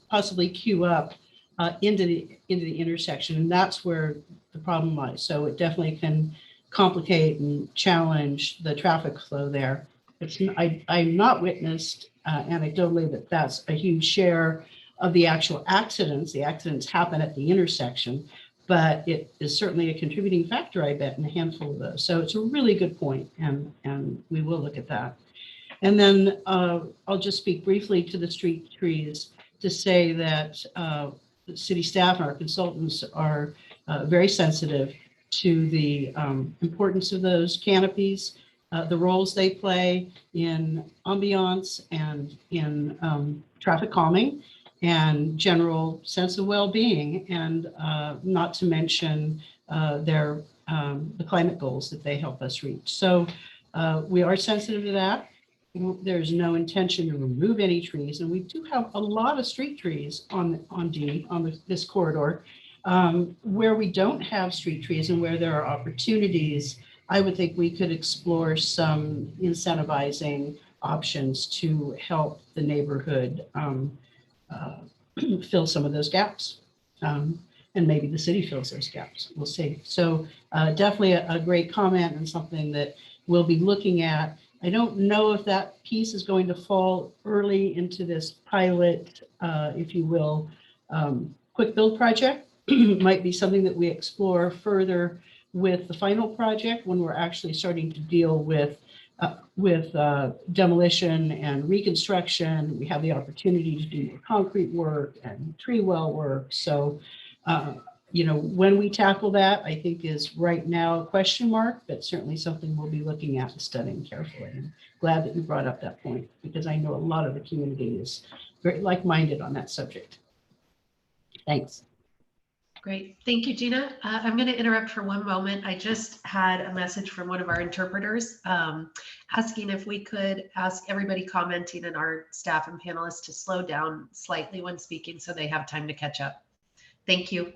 possibly queue up into the intersection, and that's where the problem lies. So it definitely can complicate and challenge the traffic flow there. I'm not witnessed anecdotally that that's a huge share of the actual accidents. The accidents happen at the intersection, but it is certainly a contributing factor, I bet, in a handful of those. So it's a really good point, and we will look at that. And then I'll just speak briefly to the street trees to say that the city staff and our consultants are very sensitive to the importance of those canopies, the roles they play in ambiance and in traffic calming and general sense of well-being, and not to mention the climate goals that they help us reach. So we are sensitive to that. There's no intention to remove any trees, and we do have a lot of street trees on this corridor. Where we don't have street trees and where there are opportunities, I would think we could explore some incentivizing options to help the neighborhood fill some of those gaps. And maybe the city fills those gaps. We'll see. So definitely a great comment and something that we'll be looking at. I don't know if that piece is going to fall early into this pilot, if you will, quick build project. Might be something that we explore further with the final project when we're actually starting to deal with demolition and reconstruction. We have the opportunity to do more concrete work and tree well work. So, when we tackle that, I think is right now a question mark, but certainly something we'll be looking at and studying carefully. And glad that you brought up that point, because I know a lot of the community is very like-minded on that subject. Thanks. Great. Thank you, Gina. I'm going to interrupt for one moment. I just had a message from one of our interpreters asking if we could ask everybody commenting and our staff and panelists to slow down slightly when speaking so they have time to catch up. Thank you.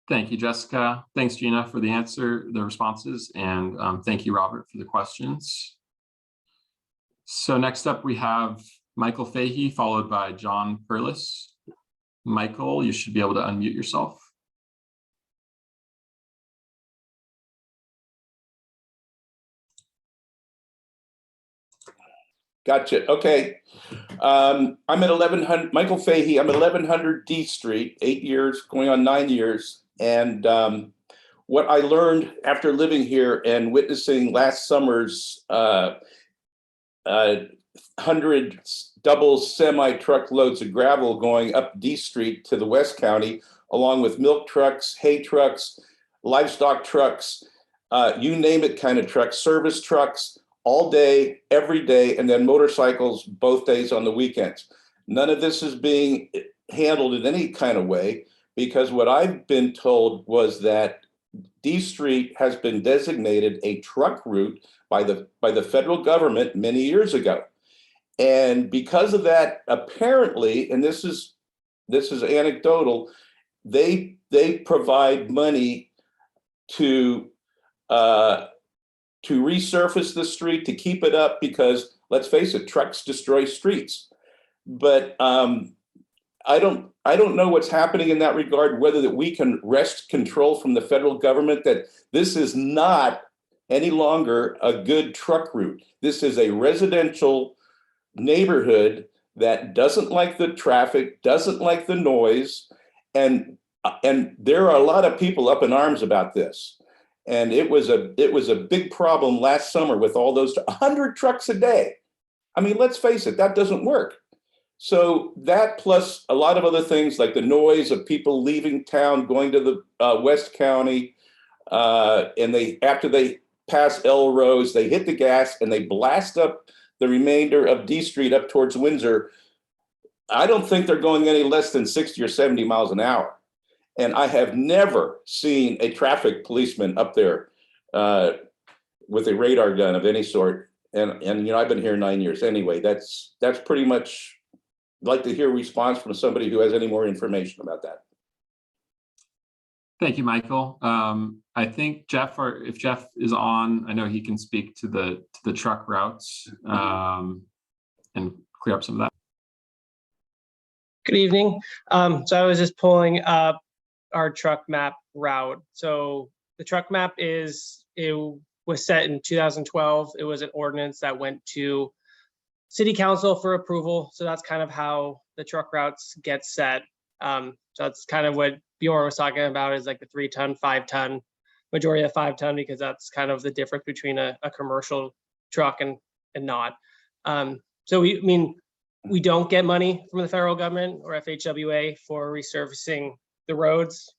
Thank you, Jessica. Thanks, Gina, for the responses, and thank you, Robert, for the questions. So next up, we have Michael Fahey, followed by John Perlis. Michael, you should be able to unmute yourself. Gotcha. Okay. I'm at 1100, Michael Fahey. I'm at 1100 D Street, 8 years, going on 9 years. And what I learned after living here and witnessing last summer's 100 double semi truck loads of gravel going up D Street to the West County, along with milk trucks, hay trucks, livestock trucks, you name it kind of trucks, service trucks, all day, every day, and then motorcycles both days on the weekends. None of this is being handled in any kind of way, because what I've been told was that D Street has been designated a truck route by the federal government many years ago. And because of that, apparently, and this is anecdotal, they provide money to resurface the street, to keep it up, because let's face it, trucks destroy streets. But I don't know what's happening in that regard, whether that we can wrest control from the federal government that this is not any longer a good truck route. This is a residential neighborhood that doesn't like the traffic, doesn't like the noise, and there are a lot of people up in arms about this. And it was a big problem last summer with all those 100 trucks a day. I mean, let's face it, that doesn't work. So that, plus a lot of other things like the noise of people leaving town, going to the West County, and after they pass El Rose, they hit the gas and they blast up the remainder of D Street up towards Windsor. I don't think they're going any less than 60 or 70 miles an hour. And I have never seen a traffic policeman up there with a radar gun of any sort. And you know, I've been here 9 years anyway. That's pretty much, I'd like to hear a response from somebody who has any more information about that. Thank you, Michael. I think Jeff, or if Jeff is on, I know he can speak to the truck routes and clear up some of that. Good evening. So I was just pulling up our truck map route. So the truck map was set in 2012. It was an ordinance that went to City Council for approval. So that's kind of how the truck routes get set. So that's kind of what Bjorn was talking about, is like the 3-ton, 5-ton, majority of 5-ton, because that's kind of the difference between a commercial truck and not. So we don't get money from the federal government or FHWA for resurfacing the roads.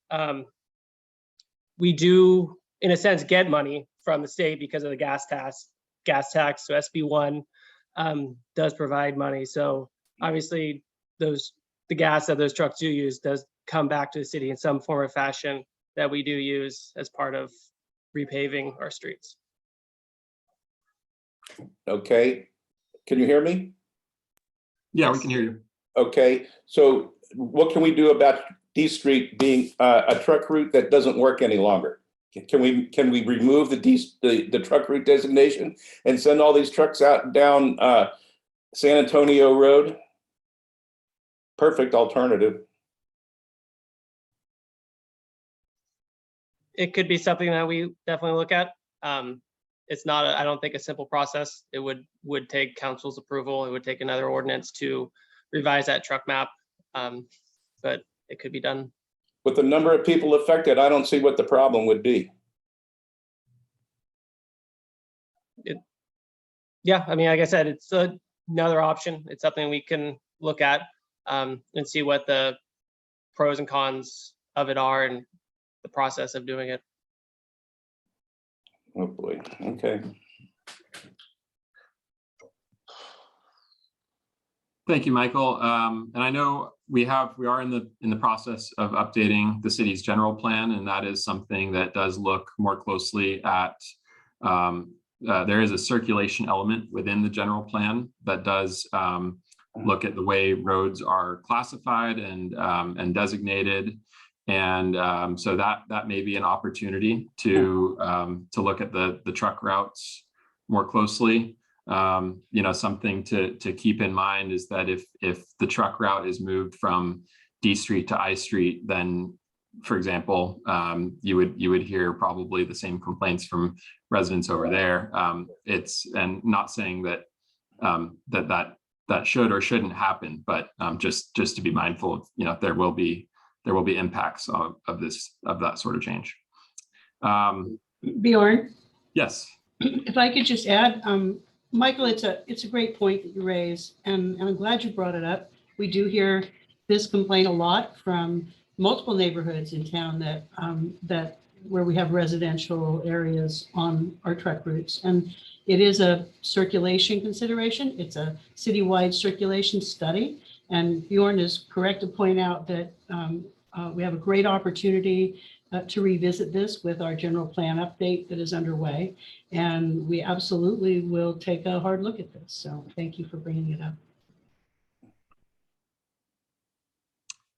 We do, in a sense, get money from the state because of the gas tax. So SB1 does provide money. So obviously the gas that those trucks do use does come back to the city in some form or fashion that we do use as part of repaving our streets. Okay, can you hear me? Yeah, we can hear you. Okay, so what can we do about D Street being a truck route that doesn't work any longer? Can we remove the truck route designation and send all these trucks out down San Antonio Road? Perfect alternative. It could be something that we definitely look at. It's not, I don't think, a simple process. It would take council's approval. It would take another ordinance to revise that truck map, but it could be done. With the number of people affected, I don't see what the problem would be. Yeah, I mean, like I said, it's another option. It's something we can look at and see what the pros and cons of it are and the process of doing it. Oh boy, okay. Thank you, Michael. And I know we are in the process of updating the city's general plan, and that is something that does look more closely at. There is a circulation element within the general plan that does look at the way roads are classified and designated, and so that may be an opportunity to look at the truck routes more closely. Something to keep in mind is that if the truck route is moved from D Street to I Street, then, for example, you would hear probably the same complaints from residents over there. And not saying that that should or shouldn't happen, but just to be mindful of, there will be impacts of that sort of change. Bjorn, Yes. if I could just add, Michael, it's a great point that you raise, and I'm glad you brought it up. We do hear this complaint a lot from multiple neighborhoods in town that where we have residential areas on our truck routes, and it is a circulation consideration. It's a citywide circulation study, and Bjorn is correct to point out that we have a great opportunity to revisit this with our general plan update that is underway. And we absolutely will take a hard look at this. So thank you for bringing it up.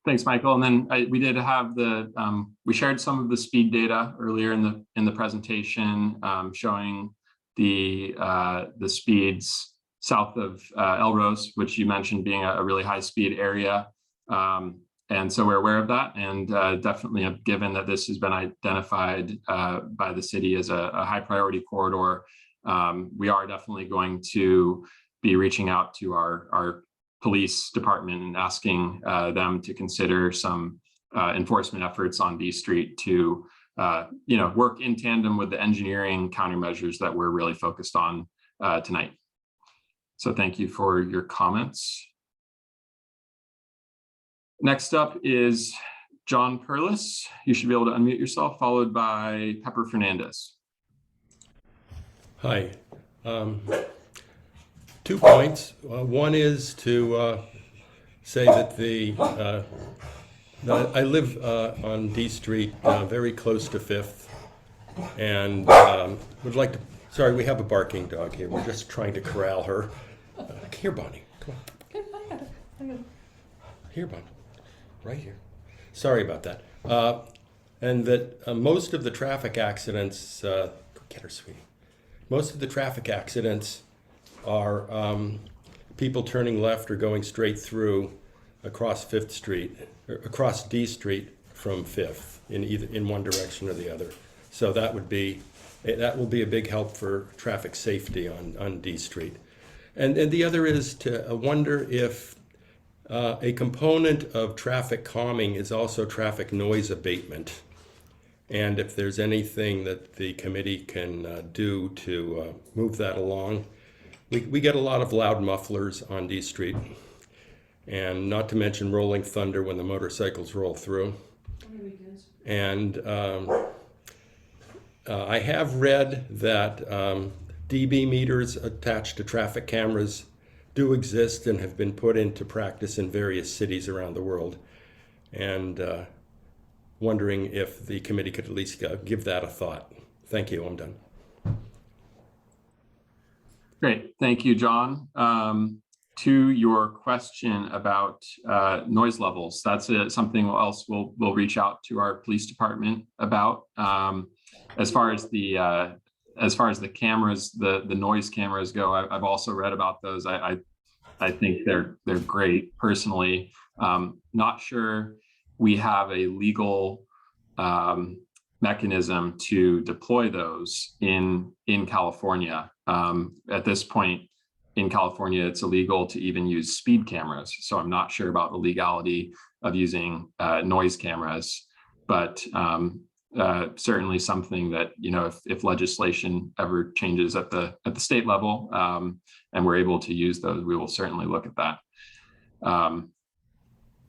Thanks, Michael. And then we did have we shared some of the speed data earlier in the presentation, showing the speeds south of Elrose, which you mentioned being a really high speed area. And so we're aware of that, and definitely, given that this has been identified by the city as a high priority corridor, we are definitely going to be reaching out to our police department and asking them to consider some enforcement efforts on D Street to work in tandem with the engineering countermeasures that we're really focused on tonight. So thank you for your comments. Next up is John Perlis. You should be able to unmute yourself, followed by Pepper Fernandez. Hi. 2 points. One is to say that I live on D Street, very close to 5th, and would like to. Sorry, we have a barking dog here. We're just trying to corral her. Here, Bonnie. Come on. Here, Bonnie. Right here. Sorry about that. And that most of the traffic accidents, go get her, sweetie. Most of the traffic accidents are people turning left or going straight through across 5th Street, or across D Street from 5th in one direction or the other. So that will be a big help for traffic safety on D Street. And the other is to wonder if a component of traffic calming is also traffic noise abatement, and if there's anything that the committee can do to move that along. We get a lot of loud mufflers on D Street, and not to mention rolling thunder when the motorcycles roll through. And I have read that dB meters attached to traffic cameras do exist and have been put into practice in various cities around the world, and wondering if the committee could at least give that a thought. Thank you, I'm done. Great, thank you, John. To your question about noise levels, that's something else we'll reach out to our police department about. As far as the cameras, the noise cameras go, I've also read about those. I think they're great personally. Not sure we have a legal mechanism to deploy those in California. At this point in California, it's illegal to even use speed cameras. So I'm not sure about the legality of using noise cameras, but certainly something that, if legislation ever changes at the state level, and we're able to use those, we will certainly look at that.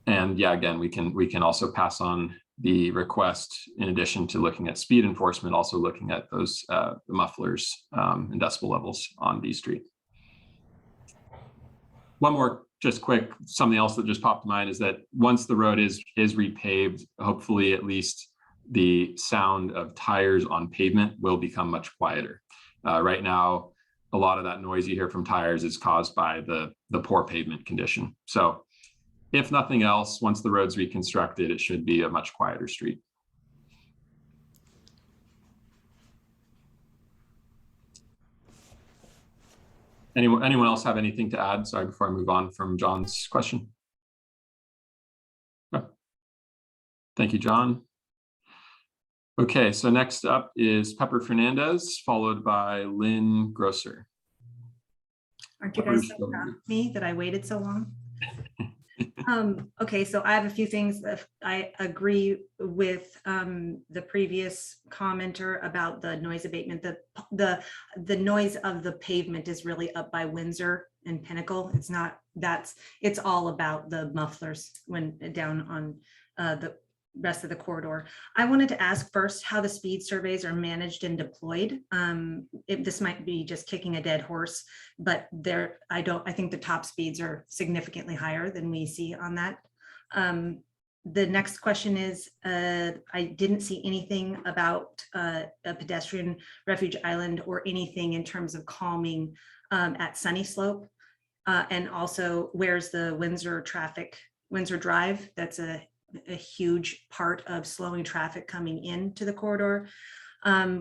And yeah, again, we can also pass on the request, in addition to looking at speed enforcement, also looking at those the mufflers and decibel levels on D Street. just quick, something else that just popped to mind is that once the road is repaved, hopefully at least the sound of tires on pavement will become much quieter. Right now, a lot of that noise you hear from tires is caused by the poor pavement condition. So if nothing else, once the road's reconstructed, it should be a much quieter street. Anyone else have anything to add? Sorry, before I move on from John's question. No. Thank you, John. Okay, so next up is Pepper Fernandez, followed by Lynn Grosser. Aren't you guys so proud of me that I waited so long? Okay, so I have a few things that I agree with the previous commenter about the noise abatement. The noise of the pavement is really up by Windsor and Pinnacle. It's not, it's all about the mufflers when down on the rest of the corridor. I wanted to ask first how the speed surveys are managed and deployed. This might be just kicking a dead horse, but I think the top speeds are significantly higher than we see on that. The next question is, I didn't see anything about a pedestrian refuge island or anything in terms of calming at Sunny Slope. And also, where's the Windsor Drive? That's a huge part of slowing traffic coming into the corridor.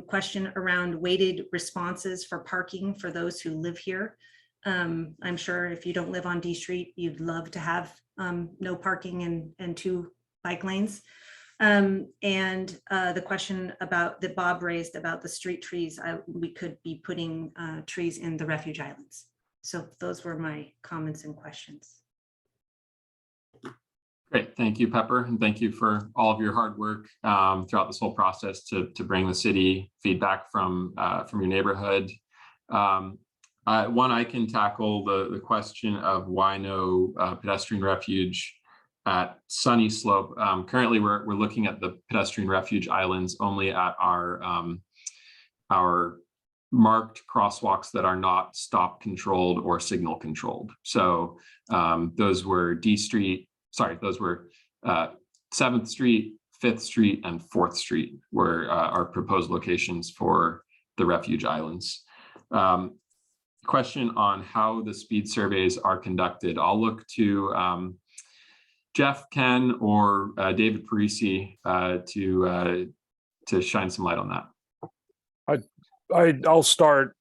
Question around weighted responses for parking for those who live here. I'm sure if you don't live on D Street, you'd love to have no parking and 2 bike lanes. And the question that Bob raised about the street trees, we could be putting trees in the refuge islands. So those were my comments and questions. Great, thank you, Pepper, and thank you for all of your hard work throughout this whole process to bring the city feedback from your neighborhood. One, I can tackle the question of why no pedestrian refuge at Sunny Slope. Currently, we're looking at the pedestrian refuge islands only at our marked crosswalks that are not stop controlled or signal controlled. So those were those were 7th Street, 5th Street, and 4th Street were our proposed locations for the refuge islands. Question on how the speed surveys are conducted. I'll look to Jeff, Ken, or David Parisi to shine some light on that. I'll start.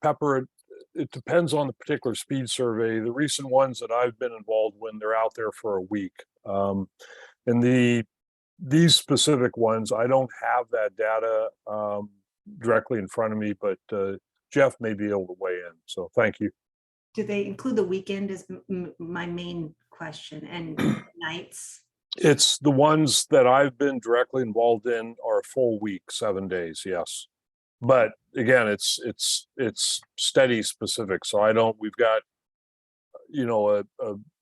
Pepper, it depends on the particular speed survey. The recent ones that I've been involved when they're out there for a week. And these specific ones, I don't have that data directly in front of me, but Jeff may be able to weigh in. So thank you. Do they include the weekend is my main question, and nights? It's the ones that I've been directly involved in are a full week, 7 days. Yes. But again, it's study specific. So we've got, a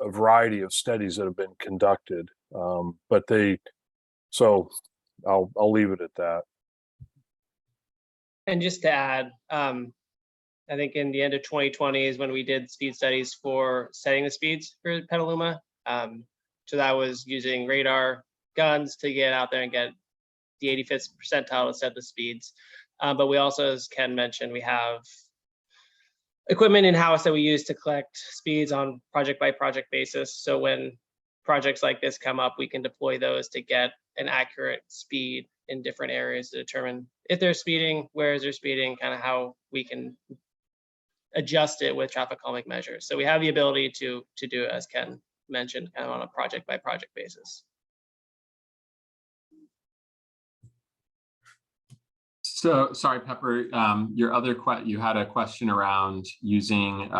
variety of studies that have been conducted. So I'll leave it at that. And just to add, I think in the end of 2020 is when we did speed studies for setting the speeds for Petaluma. So that was using radar guns to get out there and get the 85th percentile to set the speeds. But we also, as Ken mentioned, we have equipment in-house that we use to collect speeds on project by project basis. So when projects like this come up, we can deploy those to get an accurate speed in different areas to determine if they're speeding, where is their speeding, kind of how we can adjust it with traffic calming measures. So we have the ability to do it, as Ken mentioned, kind of on a project by project basis. So sorry, Pepper, you had a question around using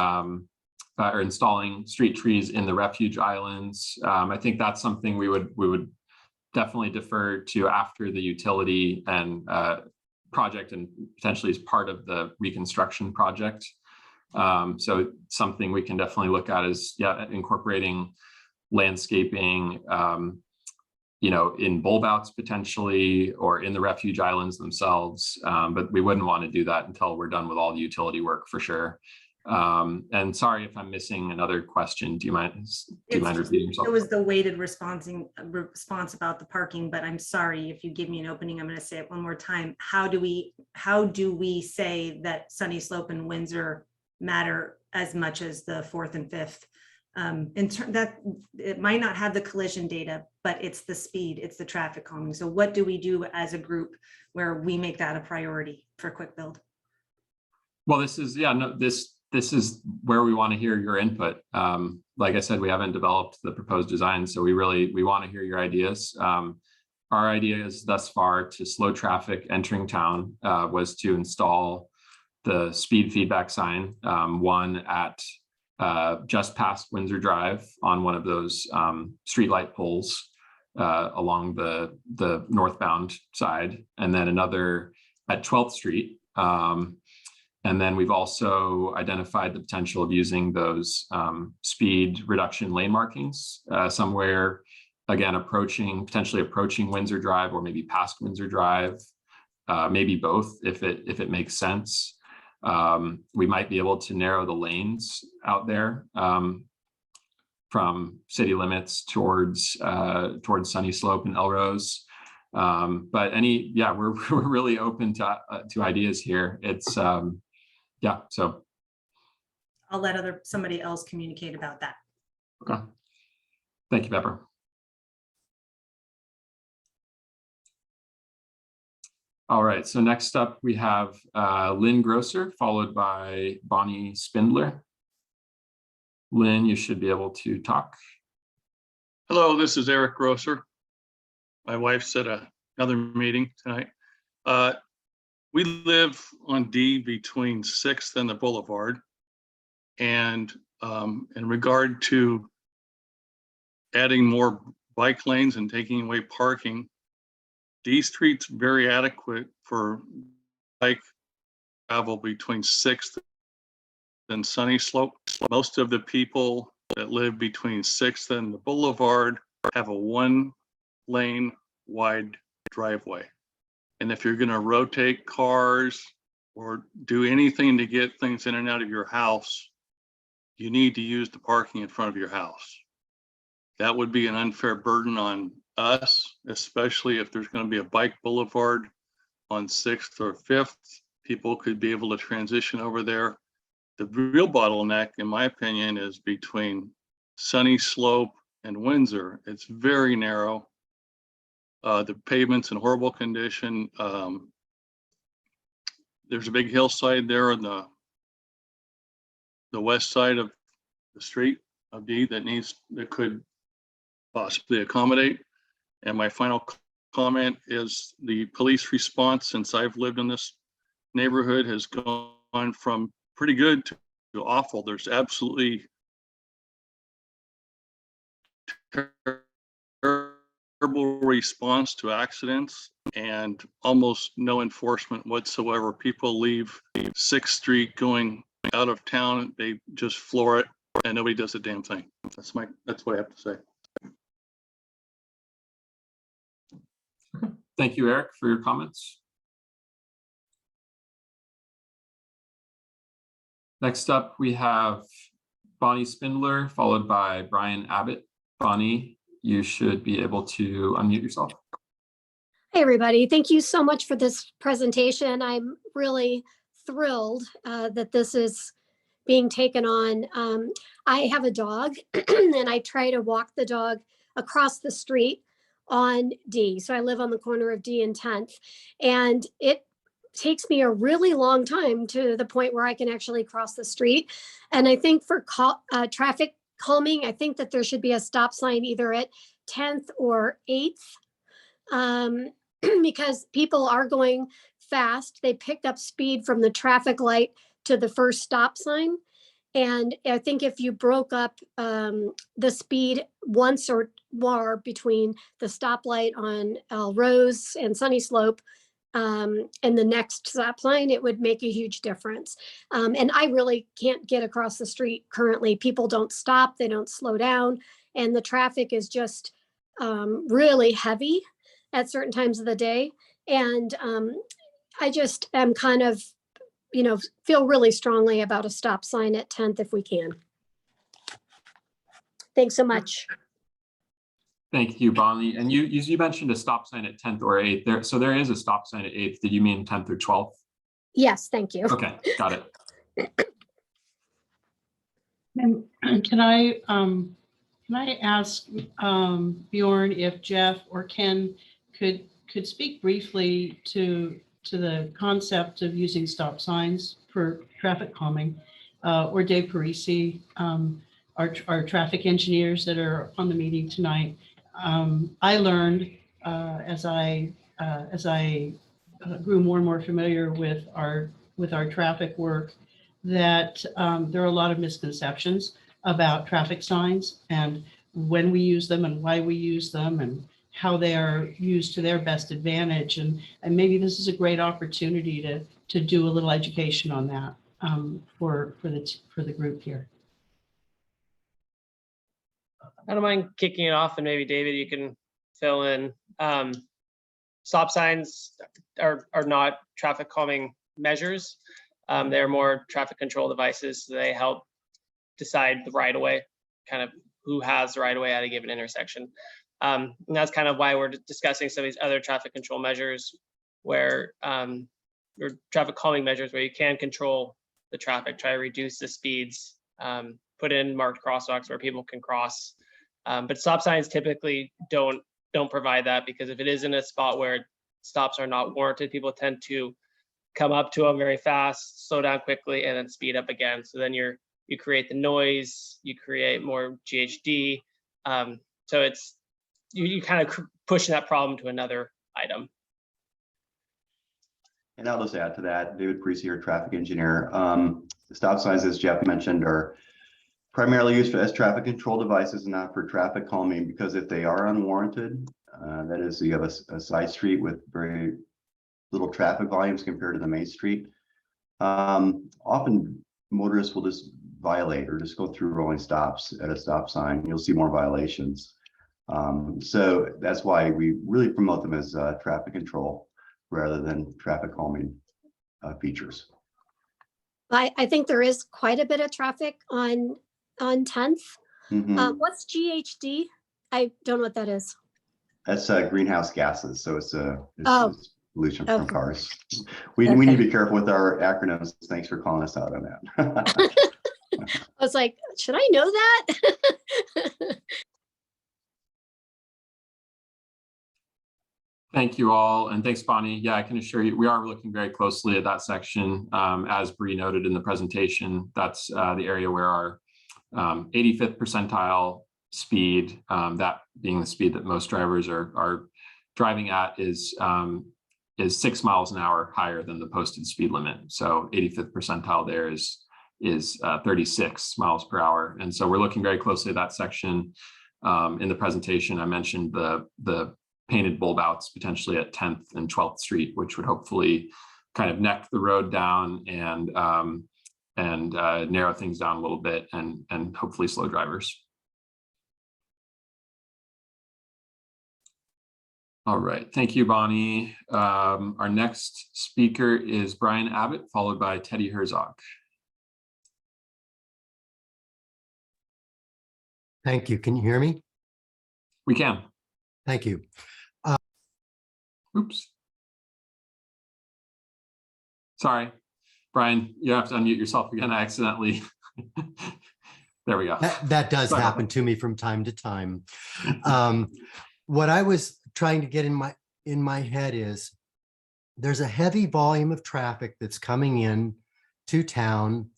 or installing street trees in the refuge islands. I think that's something we would definitely defer to after the utility and project, and potentially as part of the reconstruction project. So something we can definitely look at is incorporating landscaping, in bulb outs potentially, or in the refuge islands themselves. But we wouldn't want to do that until we're done with all the utility work for sure. And sorry if I'm missing another question. Do you mind repeating yourself? It was the weighted response about the parking, but I'm sorry if you give me an opening, I'm going to say it one more time. How do we say that Sunny Slope and Windsor matter as much as the 4th and 5th? That it might not have the collision data, but it's the speed, it's the traffic calming. So what do we do as a group where we make that a priority for quick build? Well, this is this is where we want to hear your input. Like I said, we haven't developed the proposed design, so we want to hear your ideas. Our idea is thus far to slow traffic entering town was to install the speed feedback sign, one at just past Windsor Drive on one of those streetlight poles along the northbound side, and then another at 12th Street. And then we've also identified the potential of using those speed reduction lane markings somewhere, again, potentially approaching Windsor Drive or maybe past Windsor Drive, maybe both if it makes sense. We might be able to narrow the lanes out there from city limits towards Sunny Slope and Elrose. But we're really open to ideas here. It's so I'll let somebody else communicate about that. Okay. Thank you, Pepper. All right, so next up we have Lynn Grosser, followed by Bonnie Spindler. Lynn, you should be able to talk. Hello, this is Eric Grosser. My wife's at another meeting tonight. We live on D between 6th and the Boulevard. And in regard to adding more bike lanes and taking away parking, D Street's very adequate for bike travel between 6th and Sunny Slope. Most of the people that live between 6th and the Boulevard have a 1-lane wide driveway. And if you're going to rotate cars or do anything to get things in and out of your house, you need to use the parking in front of your house. That would be an unfair burden on us, especially if there's going to be a bike boulevard on 6th or 5th. People could be able to transition over there. The real bottleneck, in my opinion, is between Sunny Slope and Windsor. It's very narrow. The pavement's in horrible condition. There's a big hillside there on the west side of the street of D that could possibly accommodate. And my final comment is the police response since I've lived in this neighborhood has gone from pretty good to awful. There's absolutely terrible response to accidents and almost no enforcement whatsoever. People leave 6th Street going out of town, they just floor it and nobody does a damn thing. That's what I have to say. Thank you, Eric, for your comments. Next up, we have Bonnie Spindler, followed by Brian Abbott. Bonnie, you should be able to unmute yourself. Hey, everybody. Thank you so much for this presentation. I'm really thrilled that this is being taken on. I have a dog and I try to walk the dog across the street on D. So I live on the corner of D and 10th, and it takes me a really long time to the point where I can actually cross the street. And I think for traffic calming, I think that there should be a stop sign either at 10th or 8th because people are going fast. They picked up speed from the traffic light to the first stop sign. And I think if you broke up the speed once or more between the stoplight on Elrose and Sunny Slope and the next stop sign, it would make a huge difference. And I really can't get across the street currently. People don't stop, they don't slow down, and the traffic is just really heavy at certain times of the day. And I just am kind of, feel really strongly about a stop sign at 10th if we can. Thanks so much. Thank you, Bonnie. And you mentioned a stop sign at 10th or 8th there. So there is a stop sign at 8th. Did you mean 10th or 12th? Yes, thank you. Okay, got it. And can I ask Bjorn if Jeff or Ken could speak briefly to the concept of using stop signs for traffic calming, or Dave Parisi, our traffic engineers that are on the meeting tonight. I learned as I grew more and more familiar with our traffic work that there are a lot of misconceptions about traffic signs and when we use them and why we use them and how they are used to their best advantage. And maybe this is a great opportunity to do a little education on that for the group here. I don't mind kicking it off, and maybe David, you can fill in. Stop signs are not traffic calming measures. They're more traffic control devices. So they help decide the right of way, kind of who has the right of way at a given intersection. And that's kind of why we're discussing some of these other traffic control measures where, or traffic calming measures where you can control the traffic, try to reduce the speeds, put in marked crosswalks where people can cross. But stop signs typically don't provide that, because if it is in a spot where stops are not warranted, people tend to come up to them very fast, slow down quickly, and then speed up again. So then you create the noise, you create more GHD. So it's you kind of pushing that problem to another item. And I'll just add to that, David Parisi here, traffic engineer. The stop signs, as Jeff mentioned, are primarily used as traffic control devices and not for traffic calming, because if they are unwarranted, that is, you have a side street with very little traffic volumes compared to the main street, often motorists will just violate or just go through rolling stops at a stop sign. You'll see more violations. So that's why we really promote them as traffic control rather than traffic calming features. I think there is quite a bit of traffic on 10th. Mm-hmm. What's GHD? I don't know what that is. That's greenhouse gases. So it's pollution from Okay. cars. We need to be careful with our acronyms. Thanks for calling us out on that. I was like, should I know that? Thank you all, and thanks, Bonnie. Yeah, I can assure you, we are looking very closely at that section. As Bree noted in the presentation, that's the area where our 85th percentile speed, that being the speed that most drivers are driving at, is 6 miles an hour higher than the posted speed limit. So 85th percentile there is 36 miles per hour. And so we're looking very closely at that section. In the presentation, I mentioned the painted bulb outs potentially at 10th and 12th Street, which would hopefully kind of neck the road down and narrow things down a little bit and hopefully slow drivers. All right, thank you, Bonnie. Our next speaker is Brian Abbott, followed by Teddy Herzog. Thank you. Can you hear me? We can. Thank you. Oops. Sorry, Brian, you have to unmute yourself again. I accidentally. There we go. That does happen to me from time to time. What I was trying to get in my head is there's a heavy volume of traffic that's coming in to town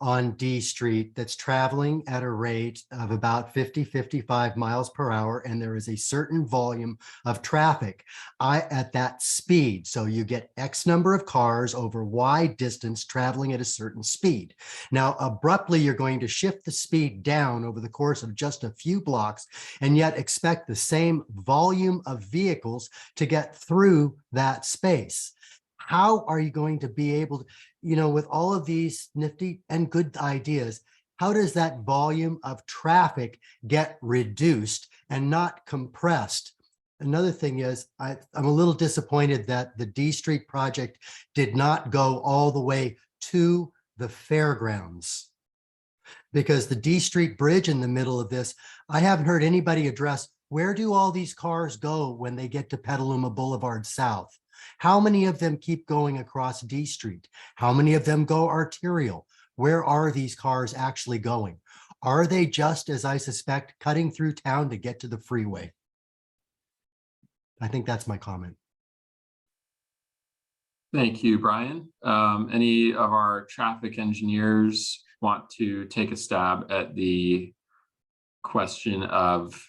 on D Street that's traveling at a rate of about 50-55 miles per hour, and there is a certain volume of traffic at that speed. So you get X number of cars over Y distance traveling at a certain speed. Now, abruptly, you're going to shift the speed down over the course of just a few blocks, and yet expect the same volume of vehicles to get through that space. How are you going to be able to, with all of these nifty and good ideas, how does that volume of traffic get reduced and not compressed? Another thing is, I'm a little disappointed that the D Street project did not go all the way to the fairgrounds. Because the D Street Bridge in the middle of this, I haven't heard anybody address, where do all these cars go when they get to Petaluma Boulevard South? How many of them keep going across D Street? How many of them go arterial? Where are these cars actually going? Are they just, as I suspect, cutting through town to get to the freeway? I think that's my comment. Thank you, Brian. Any of our traffic engineers want to take a stab at the question of?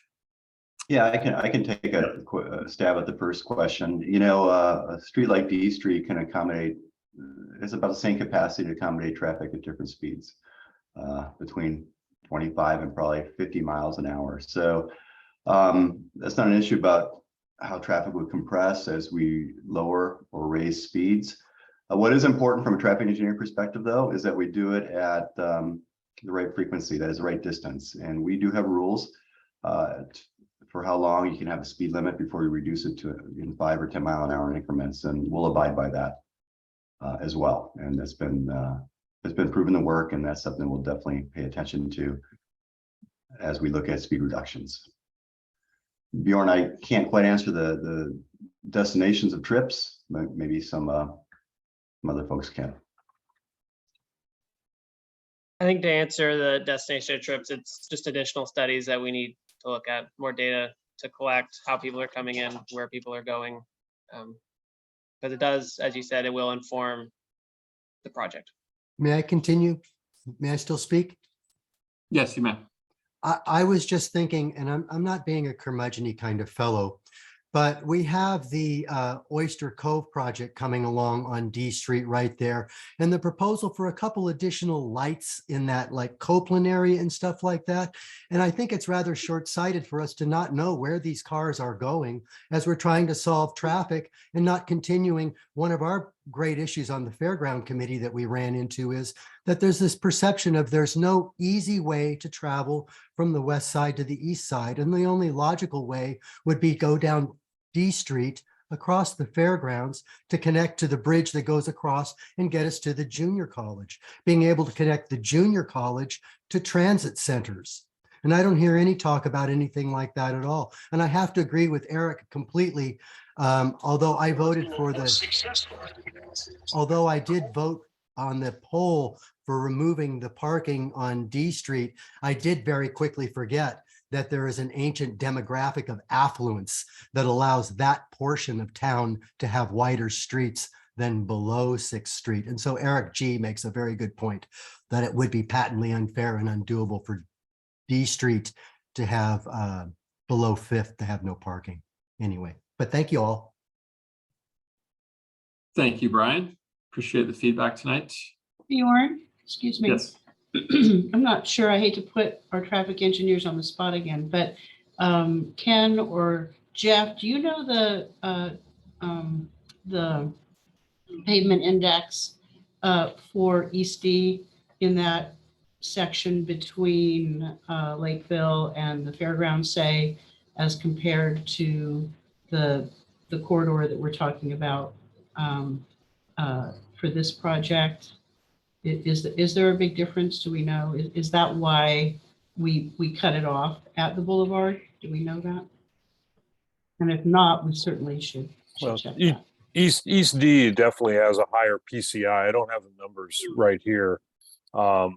Yeah, I can take a stab at the first question. You know, a street like D Street can accommodate, it's about the same capacity to accommodate traffic at different speeds, between 25 and probably 50 miles an hour. So that's not an issue about how traffic would compress as we lower or raise speeds. What is important from a traffic engineering perspective, though, is that we do it at the right frequency, that is the right distance. And we do have rules for how long you can have a speed limit before you reduce it to in 5 or 10 mile an hour increments, and we'll abide by that as well. And it's been proven to work, and that's something we'll definitely pay attention to as we look at speed reductions. Bjorn, I can't quite answer the destinations of trips, but maybe some other folks can. I think to answer the destination of trips, it's just additional studies that we need to look at, more data to collect, how people are coming in, where people are going. Because it does, as you said, it will inform the project. May I continue? May I still speak? Yes, you may. I was just thinking, and I'm not being a curmudgeon-y kind of fellow, but we have the Oyster Cove project coming along on D Street right there. And the proposal for a couple additional lights in that like Copeland area and stuff like that. And I think it's rather short-sighted for us to not know where these cars are going as we're trying to solve traffic and not continuing. One of our great issues on the Fairground Committee that we ran into is that there's this perception of there's no easy way to travel from the west side to the east side. And the only logical way would be go down D Street across the fairgrounds to connect to the bridge that goes across and get us to the junior college, being able to connect the junior college to transit centers. And I don't hear any talk about anything like that at all. And I have to agree with Eric completely. Although I voted for although I did vote on the poll for removing the parking on D Street, I did very quickly forget that there is an ancient demographic of affluence that allows that portion of town to have wider streets than below 6th Street. And so Eric G makes a very good point that it would be patently unfair and undoable for D Street to have below 5th to have no parking anyway. But thank you all. Thank you, Brian. Appreciate the feedback tonight. Bjorn, excuse me. Yes. I'm not sure, I hate to put our traffic engineers on the spot again, but Ken or Jeff, do you know the pavement index for East D in that section between Lakeville and the fairgrounds, say, as compared to the corridor that we're talking about for this project? Is there a big difference? Do we know? Is that why we cut it off at the boulevard? Do we know that? And if not, we certainly should check that. East D definitely has a higher PCI. I don't have the numbers right here. I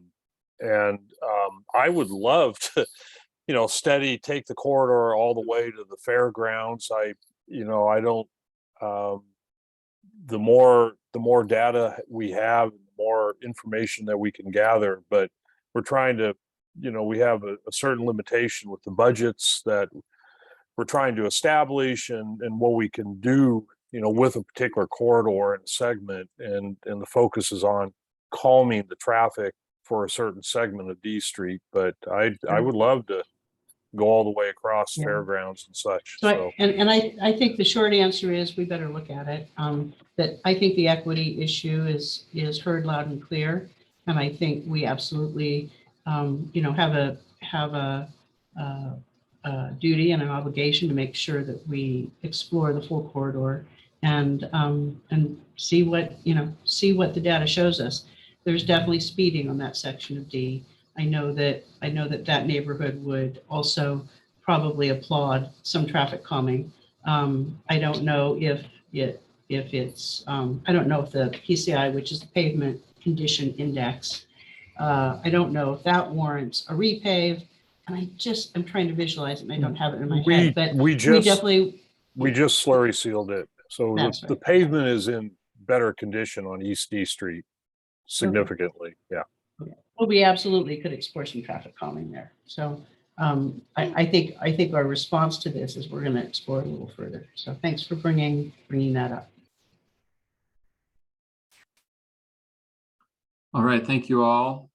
would love to, steady take the corridor all the way to the fairgrounds. The more data we have, more information that we can gather, but we're trying to, we have a certain limitation with the budgets that we're trying to establish and what we can do, with a particular corridor and segment, and the focus is on calming the traffic for a certain segment of D Street. But I would love to go all the way across fairgrounds and such. I think the short answer is we better look at it. That I think the equity issue is heard loud and clear, and I think we absolutely have a duty and an obligation to make sure that we explore the full corridor and see what the data shows us. there's definitely speeding on that section of D. I know that that neighborhood would also probably applaud some traffic calming. I don't know if it's, I don't know if the PCI, which is the pavement condition index, I don't know if that warrants a repave. And I'm trying to visualize it and I don't have it in my head, but we just slurry sealed it. So the pavement is in better condition on East D Street significantly. Yeah. Well, we absolutely could explore some traffic calming there. So I think our response to this is we're going to explore a little further. So thanks for bringing that up. All right, thank you all.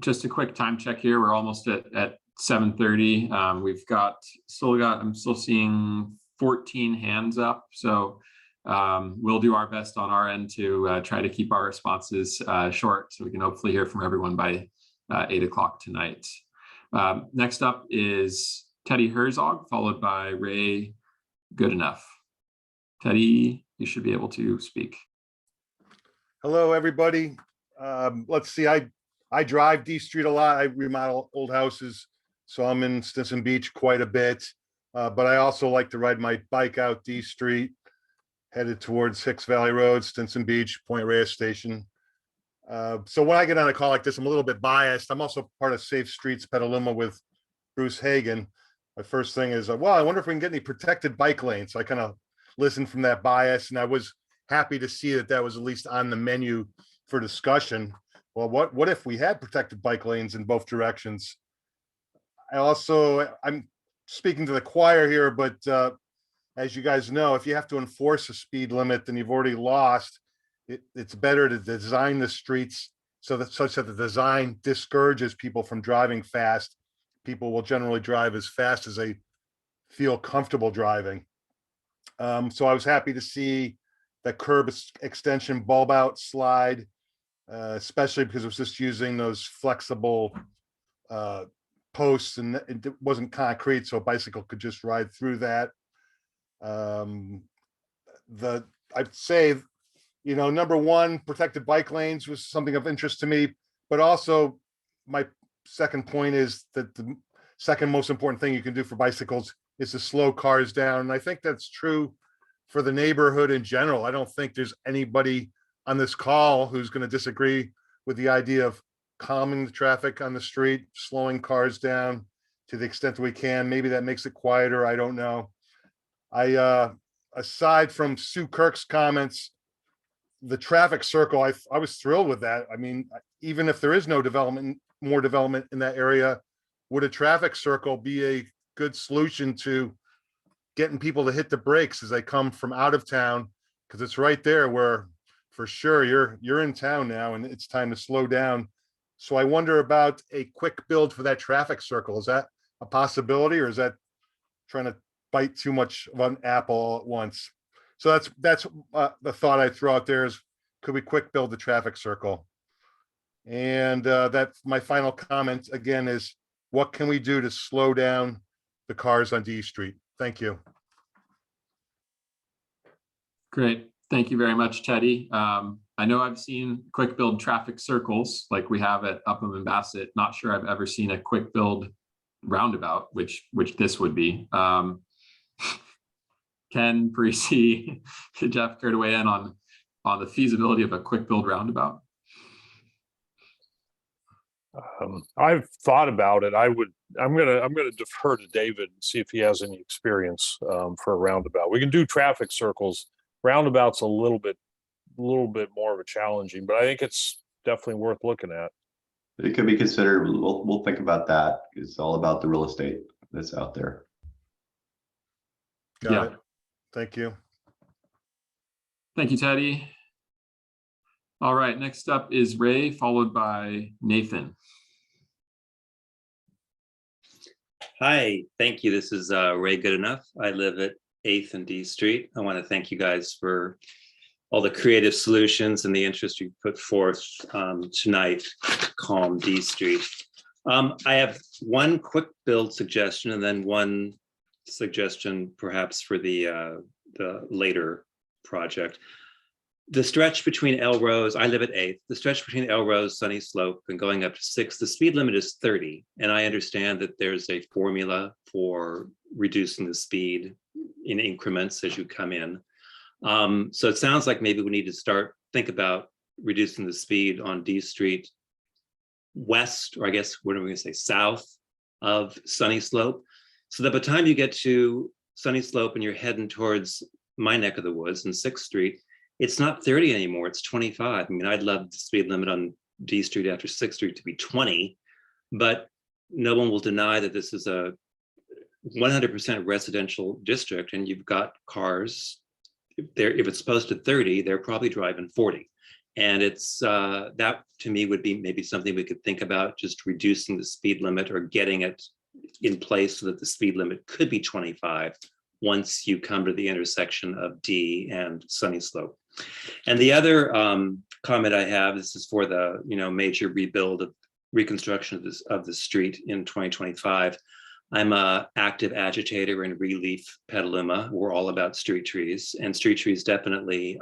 Just a quick time check here. We're almost at 7:30. I'm still seeing 14 hands up. So we'll do our best on our end to try to keep our responses short so we can hopefully hear from everyone by 8 o'clock tonight. Next up is Teddy Herzog, followed by Ray Goodenough. Teddy, you should be able to speak. Hello, everybody. Let's see, I drive D Street a lot. I remodel old houses, so I'm in Stinson Beach quite a bit. But I also like to ride my bike out D Street, headed towards Hicks Valley Road, Stinson Beach, Point Reyes Station. So when I get on a call like this, I'm a little bit biased. I'm also part of Safe Streets Petaluma with Bruce Hagan. My first thing is, well, I wonder if we can get any protected bike lanes. So I kind of listened from that bias, and I was happy to see that was at least on the menu for discussion. Well, what if we had protected bike lanes in both directions? I'm speaking to the choir here, but as you guys know, if you have to enforce a speed limit, then you've already lost. It's better to design the streets such that the design discourages people from driving fast. People will generally drive as fast as they feel comfortable driving. So I was happy to see the curb extension bulb out slide, especially because it was just using those flexible posts and it wasn't concrete, so a bicycle could just ride through that. I'd say, number one, protected bike lanes was something of interest to me, but also my second point is that the second most important thing you can do for bicycles is to slow cars down. And I think that's true for the neighborhood in general. I don't think there's anybody on this call who's going to disagree with the idea of calming the traffic on the street, slowing cars down to the extent that we can. Maybe that makes it quieter. I don't know. Aside from Sue Kirk's comments, the traffic circle, I was thrilled with that. I mean, even if there is no more development in that area, would a traffic circle be a good solution to getting people to hit the brakes as they come from out of town? Because it's right there where, for sure, you're in town now and it's time to slow down. So I wonder about a quick build for that traffic circle. Is that a possibility, or is that trying to bite too much of an apple all at once? So that's the thought I throw out there is, could we quick build the traffic circle? And that's my final comment again is, what can we do to slow down the cars on D Street? Thank you. Great. Thank you very much, Teddy. I know I've seen quick build traffic circles like we have at Upham and Bassett. Not sure I've ever seen a quick build roundabout, which this would be. Ken, Parisi, Jeff, care to weigh in on the feasibility of a quick build roundabout? I've thought about it. I'm gonna defer to David and see if he has any experience for a roundabout. We can do traffic circles. Roundabouts a little bit more of a challenging, but I think it's definitely worth looking at. It could be considered. We'll think about that. It's all about the real estate that's out there. Got it. Thank you. Thank you, Teddy. All right, next up is Ray, followed by Nathan. Hi, thank you. This is Ray Goodenough. I live at 8th and D Street. I want to thank you guys for all the creative solutions and the interest you put forth tonight to calm D Street. I have one quick build suggestion and then one suggestion perhaps for the later project. The stretch between Elrose, I live at 8th, the stretch between Elrose, Sunny Slope, and going up to 6th, the speed limit is 30. And I understand that there's a formula for reducing the speed in increments as you come in. So it sounds like maybe we need to think about reducing the speed on D Street west, or I guess, what are we gonna say, south of Sunny Slope. So that by the time you get to Sunny Slope and you're heading towards my neck of the woods in 6th Street, it's not 30 anymore, it's 25. I mean, I'd love the speed limit on D Street after 6th Street to be 20, but no one will deny that this is a 100% residential district, and you've got cars, if it's posted to 30, they're probably driving 40. And it's that to me would be maybe something we could think about, just reducing the speed limit or getting it in place so that the speed limit could be 25 once you come to the intersection of D and Sunny Slope. And the other comment I have, this is for the major reconstruction of the street in 2025. I'm an active agitator in Relief Petaluma. We're all about street trees, and street trees definitely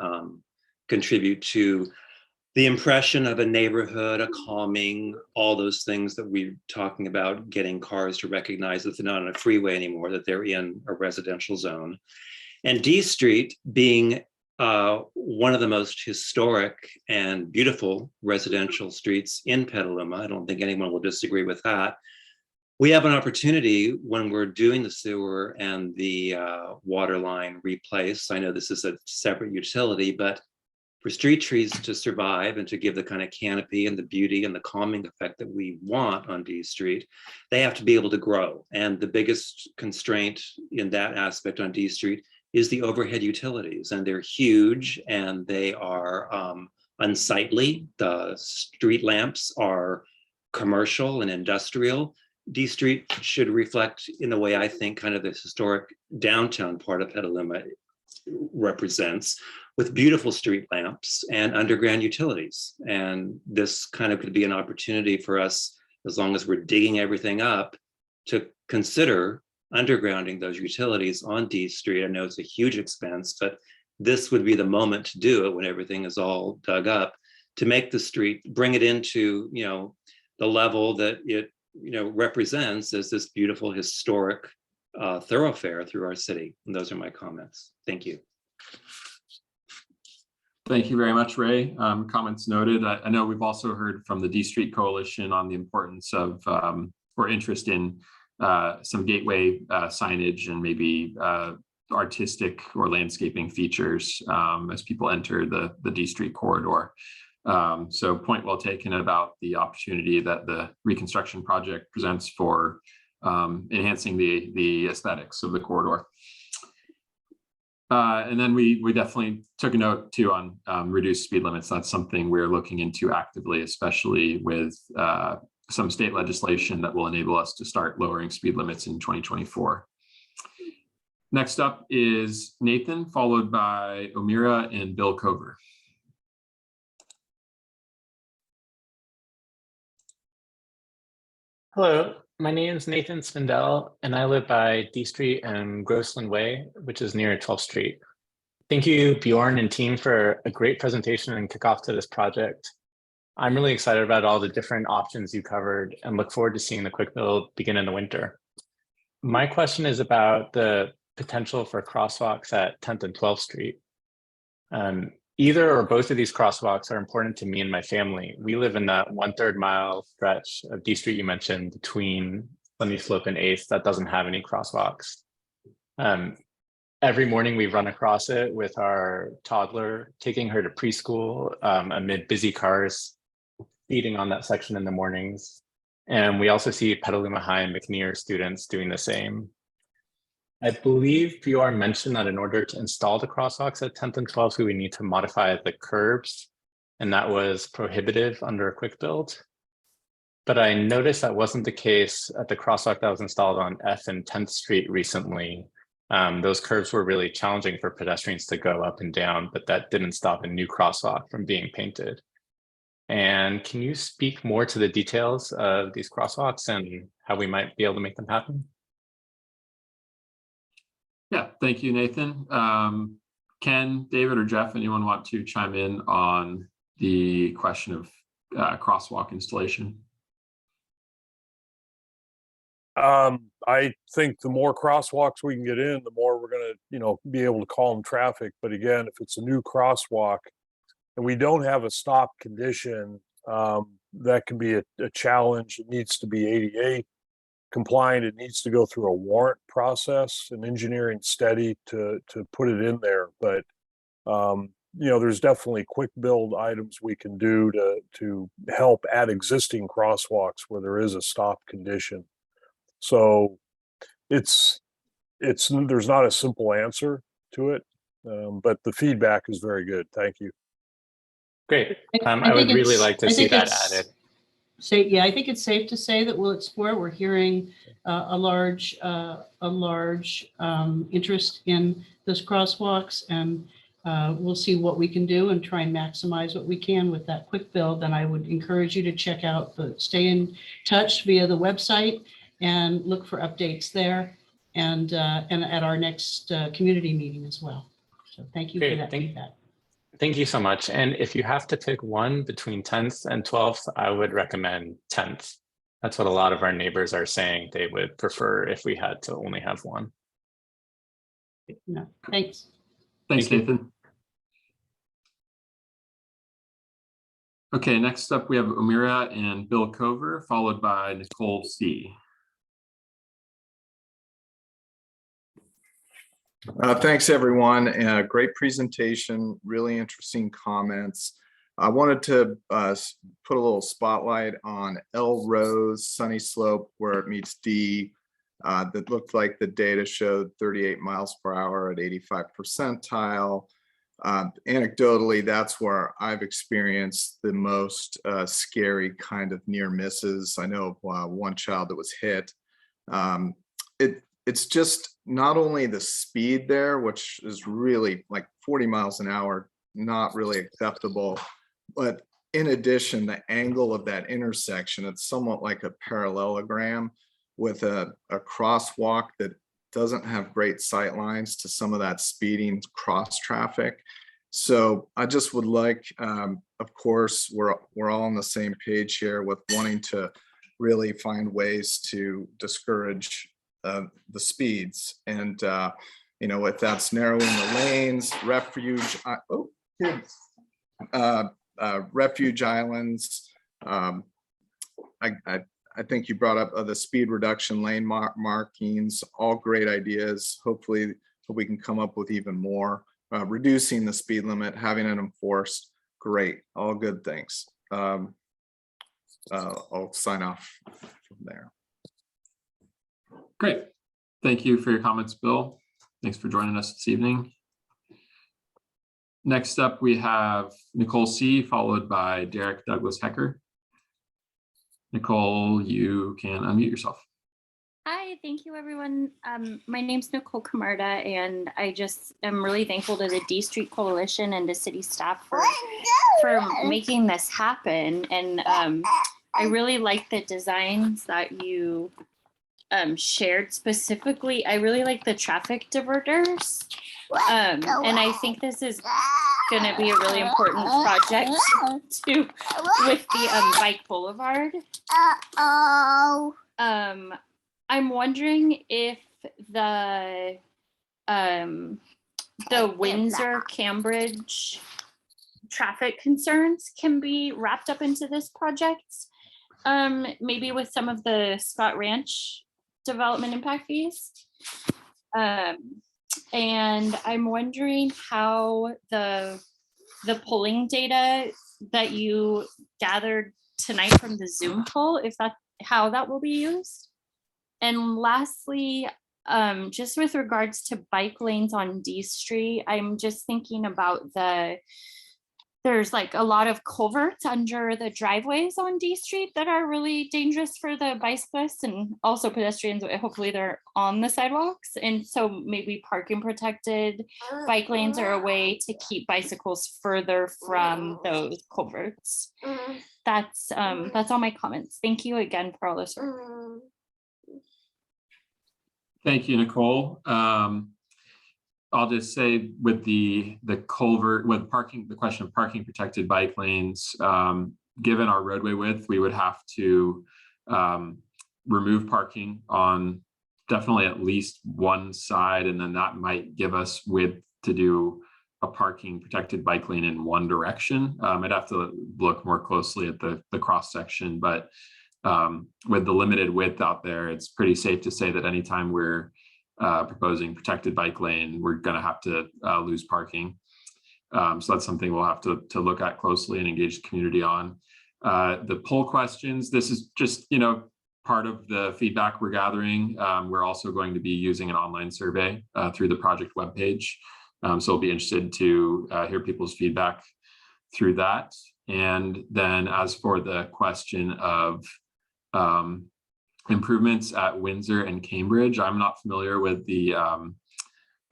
contribute to the impression of a neighborhood, a calming, all those things that we're talking about, getting cars to recognize that they're not on a freeway anymore, that they're in a residential zone. And D Street being one of the most historic and beautiful residential streets in Petaluma, I don't think anyone will disagree with that. We have an opportunity when we're doing the sewer and the water line replace. I know this is a separate utility, but for street trees to survive and to give the kind of canopy and the beauty and the calming effect that we want on D Street, they have to be able to grow. And the biggest constraint in that aspect on D Street is the overhead utilities, and they're huge and they are unsightly. The street lamps are commercial and industrial. D Street should reflect, in the way I think kind of this historic downtown part of Petaluma represents, with beautiful street lamps and underground utilities. And this kind of could be an opportunity for us, as long as we're digging everything up, to consider undergrounding those utilities on D Street. I know it's a huge expense, but this would be the moment to do it when everything is all dug up, to make the street, bring it into the level that it represents as this beautiful historic thoroughfare through our city. And those are my comments. Thank you. Thank you very much, Ray. Comments noted. I know we've also heard from the D Street Coalition on the importance of or interest in some gateway signage and maybe artistic or landscaping features as people enter the D Street corridor. So point well taken about the opportunity that the reconstruction project presents for enhancing the aesthetics of the corridor. And then we definitely took a note too on reduced speed limits. That's something we're looking into actively, especially with some state legislation that will enable us to start lowering speed limits in 2024. Next up is Nathan, followed by Omira and Bill Cover. Hello, my name is Nathan Spindler, and I live by D Street and Grossland Way, which is near 12th Street. Thank you, Bjorn and team, for a great presentation and kickoff to this project. I'm really excited about all the different options you covered and look forward to seeing the quick build begin in the winter. My question is about the potential for crosswalks at 10th and 12th Street. Either or both of these crosswalks are important to me and my family. We live in that 1/3 mile stretch of D Street you mentioned between Sunny Slope and 8th that doesn't have any crosswalks. Every morning we run across it with our toddler, taking her to preschool amid busy cars, feeding on that section in the mornings. And we also see Petaluma High and McNear students doing the same. I believe Bjorn mentioned that in order to install the crosswalks at 10th and 12th, we would need to modify the curbs, and that was prohibitive under a quick build. But I noticed that wasn't the case at the crosswalk that was installed on F and 10th Street recently. Those curbs were really challenging for pedestrians to go up and down, but that didn't stop a new crosswalk from being painted. And can you speak more to the details of these crosswalks and how we might be able to make them happen? Yeah, thank you, Nathan. Ken, David, or Jeff, anyone want to chime in on the question of crosswalk installation? I think the more crosswalks we can get in, the more we're going to, be able to calm traffic. But again, if it's a new crosswalk and we don't have a stop condition, that can be a challenge. It needs to be ADA compliant. It needs to go through a warrant process, an engineering study to put it in there. But there's definitely quick build items we can do to help at existing crosswalks where there is a stop condition. So there's not a simple answer to it, but the feedback is very good. Thank you. Great. I would really like to see that added. I think it's safe to say that we'll explore. We're hearing a large interest in those crosswalks, and we'll see what we can do and try and maximize what we can with that quick build. And I would encourage you to check out stay in touch via the website and look for updates there, and at our next community meeting as well. So thank you for that feedback. Thank you so much. And if you have to pick one between 10th and 12th, I would recommend 10th. That's what a lot of our neighbors are saying they would prefer if we had to only have one. No, thanks. Thanks, Nathan. Okay, next up we have Omira and Bill Cover, followed by Nicole C. Thanks, everyone. Great presentation, really interesting comments. I wanted to put a little spotlight on L Rose, Sunny Slope, where it meets D. That looked like the data showed 38 miles per hour at 85 percentile. Anecdotally, that's where I've experienced the most scary kind of near misses. I know of one child that was hit. It's just not only the speed there, which is really like 40 miles an hour, not really acceptable, but in addition, the angle of that intersection, it's somewhat like a parallelogram with a crosswalk that doesn't have great sight lines to some of that speeding cross traffic. So I just would like, of course, we're all on the same page here with wanting to really find ways to discourage the speeds, and if that's narrowing the lanes, refuge, refuge islands. I think you brought up the speed reduction lane markings, all great ideas. Hopefully we can come up with even more. Reducing the speed limit, having it enforced, great, all good things. I'll sign off from there. Great. Thank you for your comments, Bill. Thanks for joining us this evening. Next up, we have Nicole C, followed by Derek Douglas Hecker. Nicole, you can unmute yourself. Hi, thank you, everyone. My name's Nicole Camarda, and I just am really thankful to the D Street Coalition and to city staff for making this happen. And I really like the designs that you shared specifically. I really like the traffic diverters. And I think this is going to be a really important project too with the bike boulevard. I'm wondering if the Windsor Cambridge traffic concerns can be wrapped up into this project, maybe with some of the Scott Ranch development impact fees. And I'm wondering how the polling data that you gathered tonight from the Zoom poll, how that will be used. And lastly, just with regards to bike lanes on D Street, I'm just thinking about there's like a lot of culverts under the driveways on D Street that are really dangerous for the bicyclists and also pedestrians. Hopefully they're on the sidewalks. And so maybe parking protected bike lanes are a way to keep bicycles further from those culverts. That's all my comments. Thank you again for all this work. Thank you, Nicole. I'll just say with the culvert, with parking, the question of parking protected bike lanes, given our roadway width, we would have to remove parking on definitely at least one side, and then that might give us width to do a parking protected bike lane in one direction. I'd have to look more closely at the cross section, but with the limited width out there, it's pretty safe to say that anytime we're proposing protected bike lane, we're going to have to lose parking. So that's something we'll have to look at closely and engage the community on. The poll questions, this is just, part of the feedback we're gathering. We're also going to be using an online survey through the project webpage. So I'll be interested to hear people's feedback through that. And then as for the question of improvements at Windsor and Cambridge, I'm not familiar with the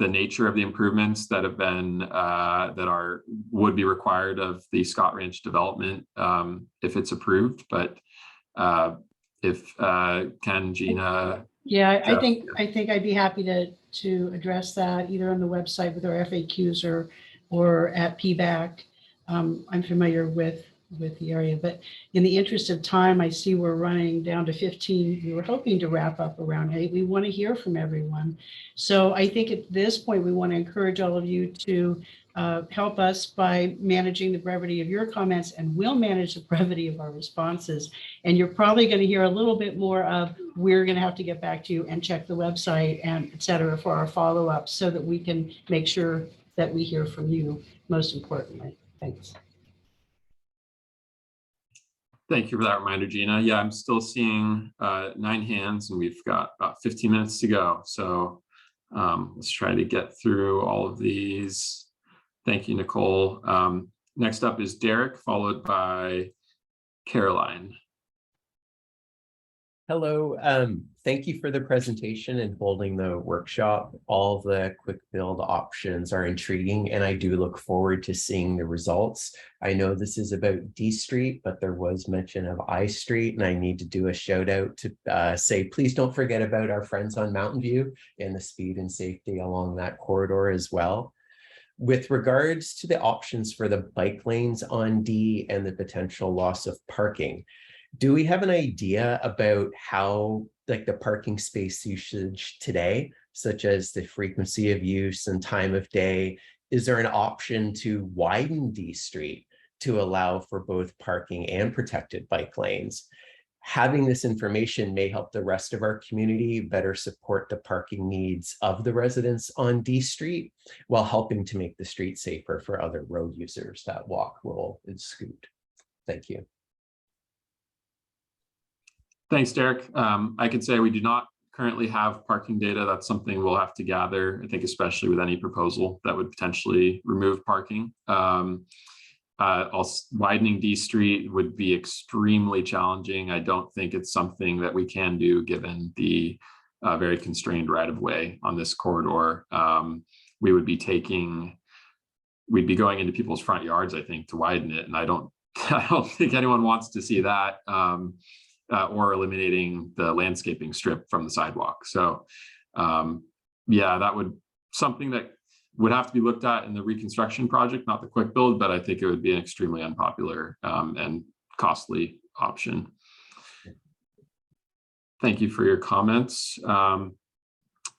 nature of the improvements that have been would be required of the Scott Ranch development if it's approved. But if Ken, Gina. Yeah, Jeff, I think I'd be happy to address that either on the website with our FAQs or at PBAC. I'm familiar with the area, but in the interest of time, I see we're running down to 15. We were hoping to wrap up around 8. We want to hear from everyone. So I think at this point, we want to encourage all of you to help us by managing the brevity of your comments, and we'll manage the brevity of our responses. And you're probably going to hear a little bit more of, we're going to have to get back to you and check the website and et cetera for our follow-up so that we can make sure that we hear from you, most importantly. Thanks. Thank you for that reminder, Gina. Yeah, I'm still seeing 9 hands, and we've got about 15 minutes to go. So let's try to get through all of these. Thank you, Nicole. Next up is Derek, followed by Caroline. Hello, thank you for the presentation and holding the workshop. All the quick build options are intriguing, and I do look forward to seeing the results. I know this is about D Street, but there was mention of I Street, and I need to do a shout out to say, please don't forget about our friends on Mountain View and the speed and safety along that corridor as well. With regards to the options for the bike lanes on D and the potential loss of parking, do we have an idea about how, like, the parking space usage today, such as the frequency of use and time of day? Is there an option to widen D Street to allow for both parking and protected bike lanes? Having this information may help the rest of our community better support the parking needs of the residents on D Street while helping to make the street safer for other road users that walk, roll, and scoot. Thank you. Thanks, Derek. I can say we do not currently have parking data. That's something we'll have to gather, I think, especially with any proposal that would potentially remove parking. Widening D Street would be extremely challenging. I don't think it's something that we can do given the very constrained right of way on this corridor. We'd be going into people's front yards, I think, to widen it. And I don't think anyone wants to see that, or eliminating the landscaping strip from the sidewalk. So yeah, that would something that would have to be looked at in the reconstruction project, not the quick build, but I think it would be an extremely unpopular and costly option. Thank you for your comments.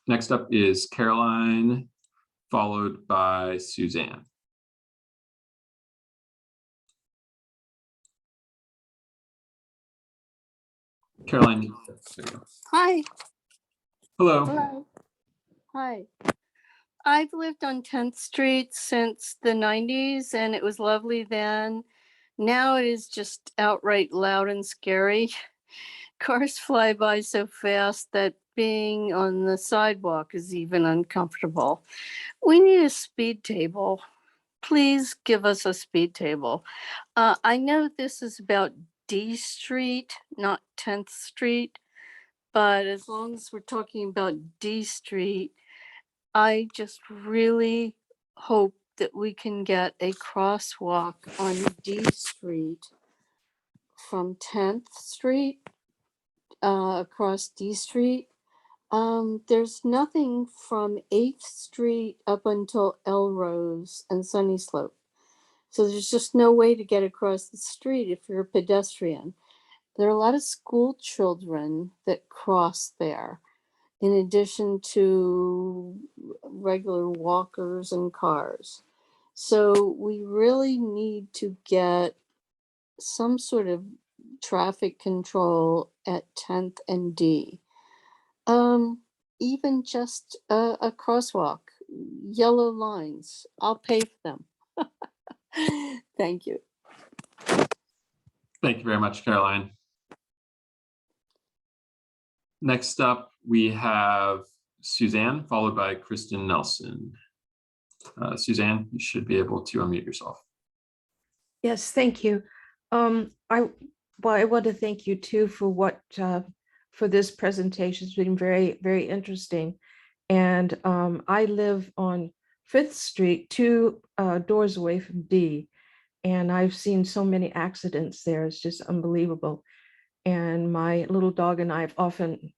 Next up is Caroline, followed by Suzanne. Caroline. Hi. Hello. Hello. Hi. I've lived on 10th Street since the 90s, and it was lovely then. Now it is just outright loud and scary. Cars fly by so fast that being on the sidewalk is even uncomfortable. We need a speed table. Please give us a speed table. I know this is about D Street, not 10th Street, but as long as we're talking about D Street, I just really hope that we can get a crosswalk on D Street from 10th Street across D Street. There's nothing from 8th Street up until Elrose and Sunny Slope. So there's just no way to get across the street if you're a pedestrian. There are a lot of school children that cross there, in addition to regular walkers and cars. So we really need to get some sort of traffic control at 10th and D. Even just a crosswalk, yellow lines, I'll pay for them. Thank you. Thank you very much, Caroline. Next up, we have Suzanne, followed by Kristen Nelson. Suzanne, you should be able to unmute yourself. Yes, thank you. I want to thank you too for for this presentation. It's been very, very interesting. And I live on 5th Street, 2 doors away from D. And I've seen so many accidents there. It's just unbelievable. And my little dog and I have often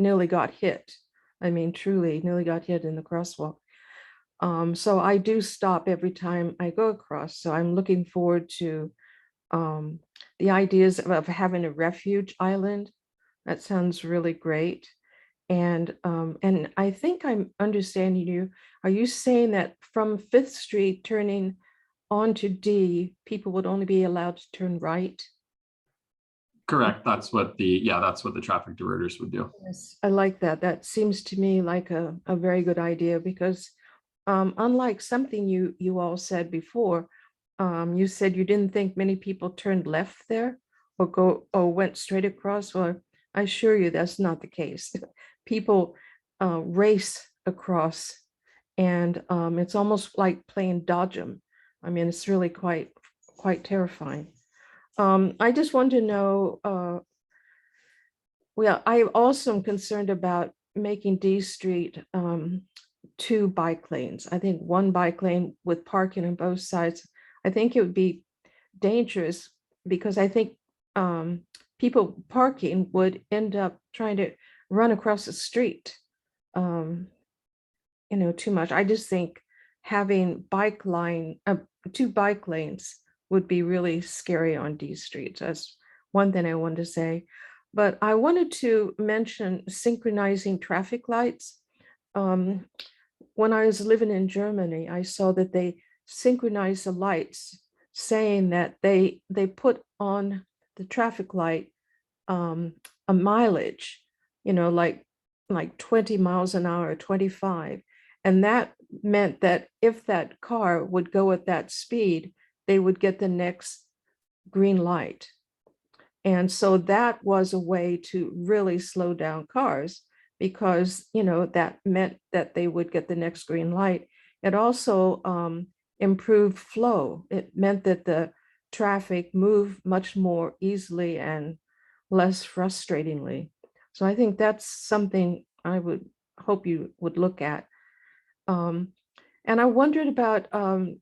nearly got hit. I mean, truly nearly got hit in the crosswalk. So I do stop every time I go across. So I'm looking forward to the ideas of having a refuge island. That sounds really great. And I think I'm understanding you. Are you saying that from 5th Street turning onto D, people would only be allowed to turn right? Correct. That's what the traffic diverters would do. Yes, I like that. That seems to me like a very good idea because unlike something you all said before, you said you didn't think many people turned left there or went straight across. Well, I assure you that's not the case. People race across, and it's almost like playing dodge 'em. I mean, it's really quite terrifying. I just want to know, well, I also am concerned about making D Street 2 bike lanes. I think 1 bike lane with parking on both sides. I think it would be dangerous because I think people parking would end up trying to run across the street, too much. I just think having 2 bike lanes would be really scary on D Street. So that's one thing I wanted to say. But I wanted to mention synchronizing traffic lights. When I was living in Germany, I saw that they synchronized the lights, saying that they put on the traffic light a mileage, like 20 miles an hour, 25. And that meant that if that car would go at that speed, they would get the next green light. And so that was a way to really slow down cars because, that meant that they would get the next green light. It also improved flow. It meant that the traffic moved much more easily and less frustratingly. So I think that's something I would hope you would look at. And I wondered about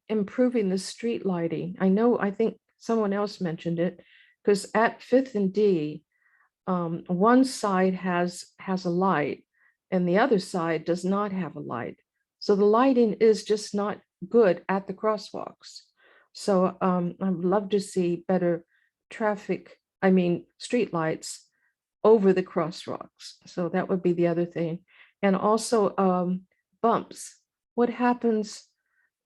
improving the street lighting. I think someone else mentioned it, because at 5th and D, one side has a light and the other side does not have a light. So the lighting is just not good at the crosswalks. So I'd love to see better street lights over the crosswalks. So that would be the other thing. And also bumps. What happens,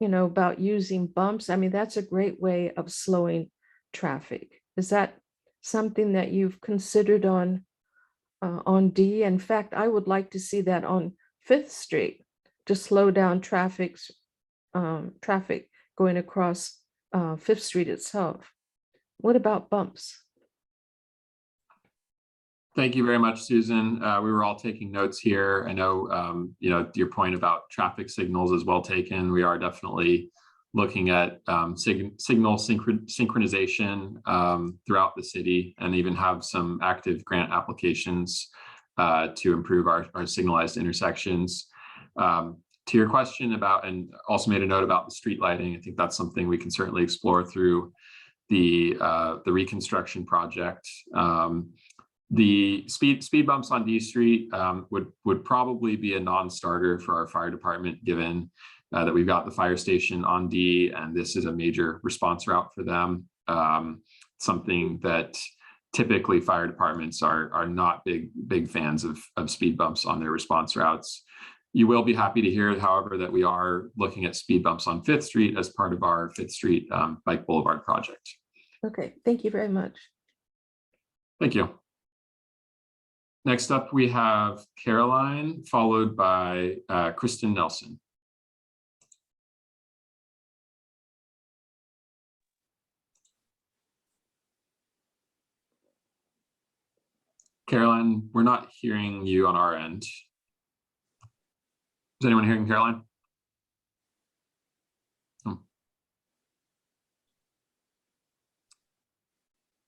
about using bumps? I mean, that's a great way of slowing traffic. Is that something that you've considered on D? In fact, I would like to see that on 5th Street to slow down traffic going across 5th Street itself. What about bumps? Thank you very much, Susan. We were all taking notes here. I know, your point about traffic signals is well taken. We are definitely looking at signal synchronization throughout the city, and even have some active grant applications to improve our signalized intersections. To your question about, and also made a note about the street lighting, I think that's something we can certainly explore through the reconstruction project. The speed bumps on D Street would probably be a non-starter for our fire department, given that we've got the fire station on D, and this is a major response route for them. Something that typically fire departments are not big fans of speed bumps on their response routes. You will be happy to hear, however, that we are looking at speed bumps on 5th Street as part of our 5th Street Bike Boulevard project. Okay, thank you very much. Thank you. Next up, we have Caroline, followed by Kristen Nelson. Caroline, we're not hearing you on our end. Is anyone hearing Caroline? I'm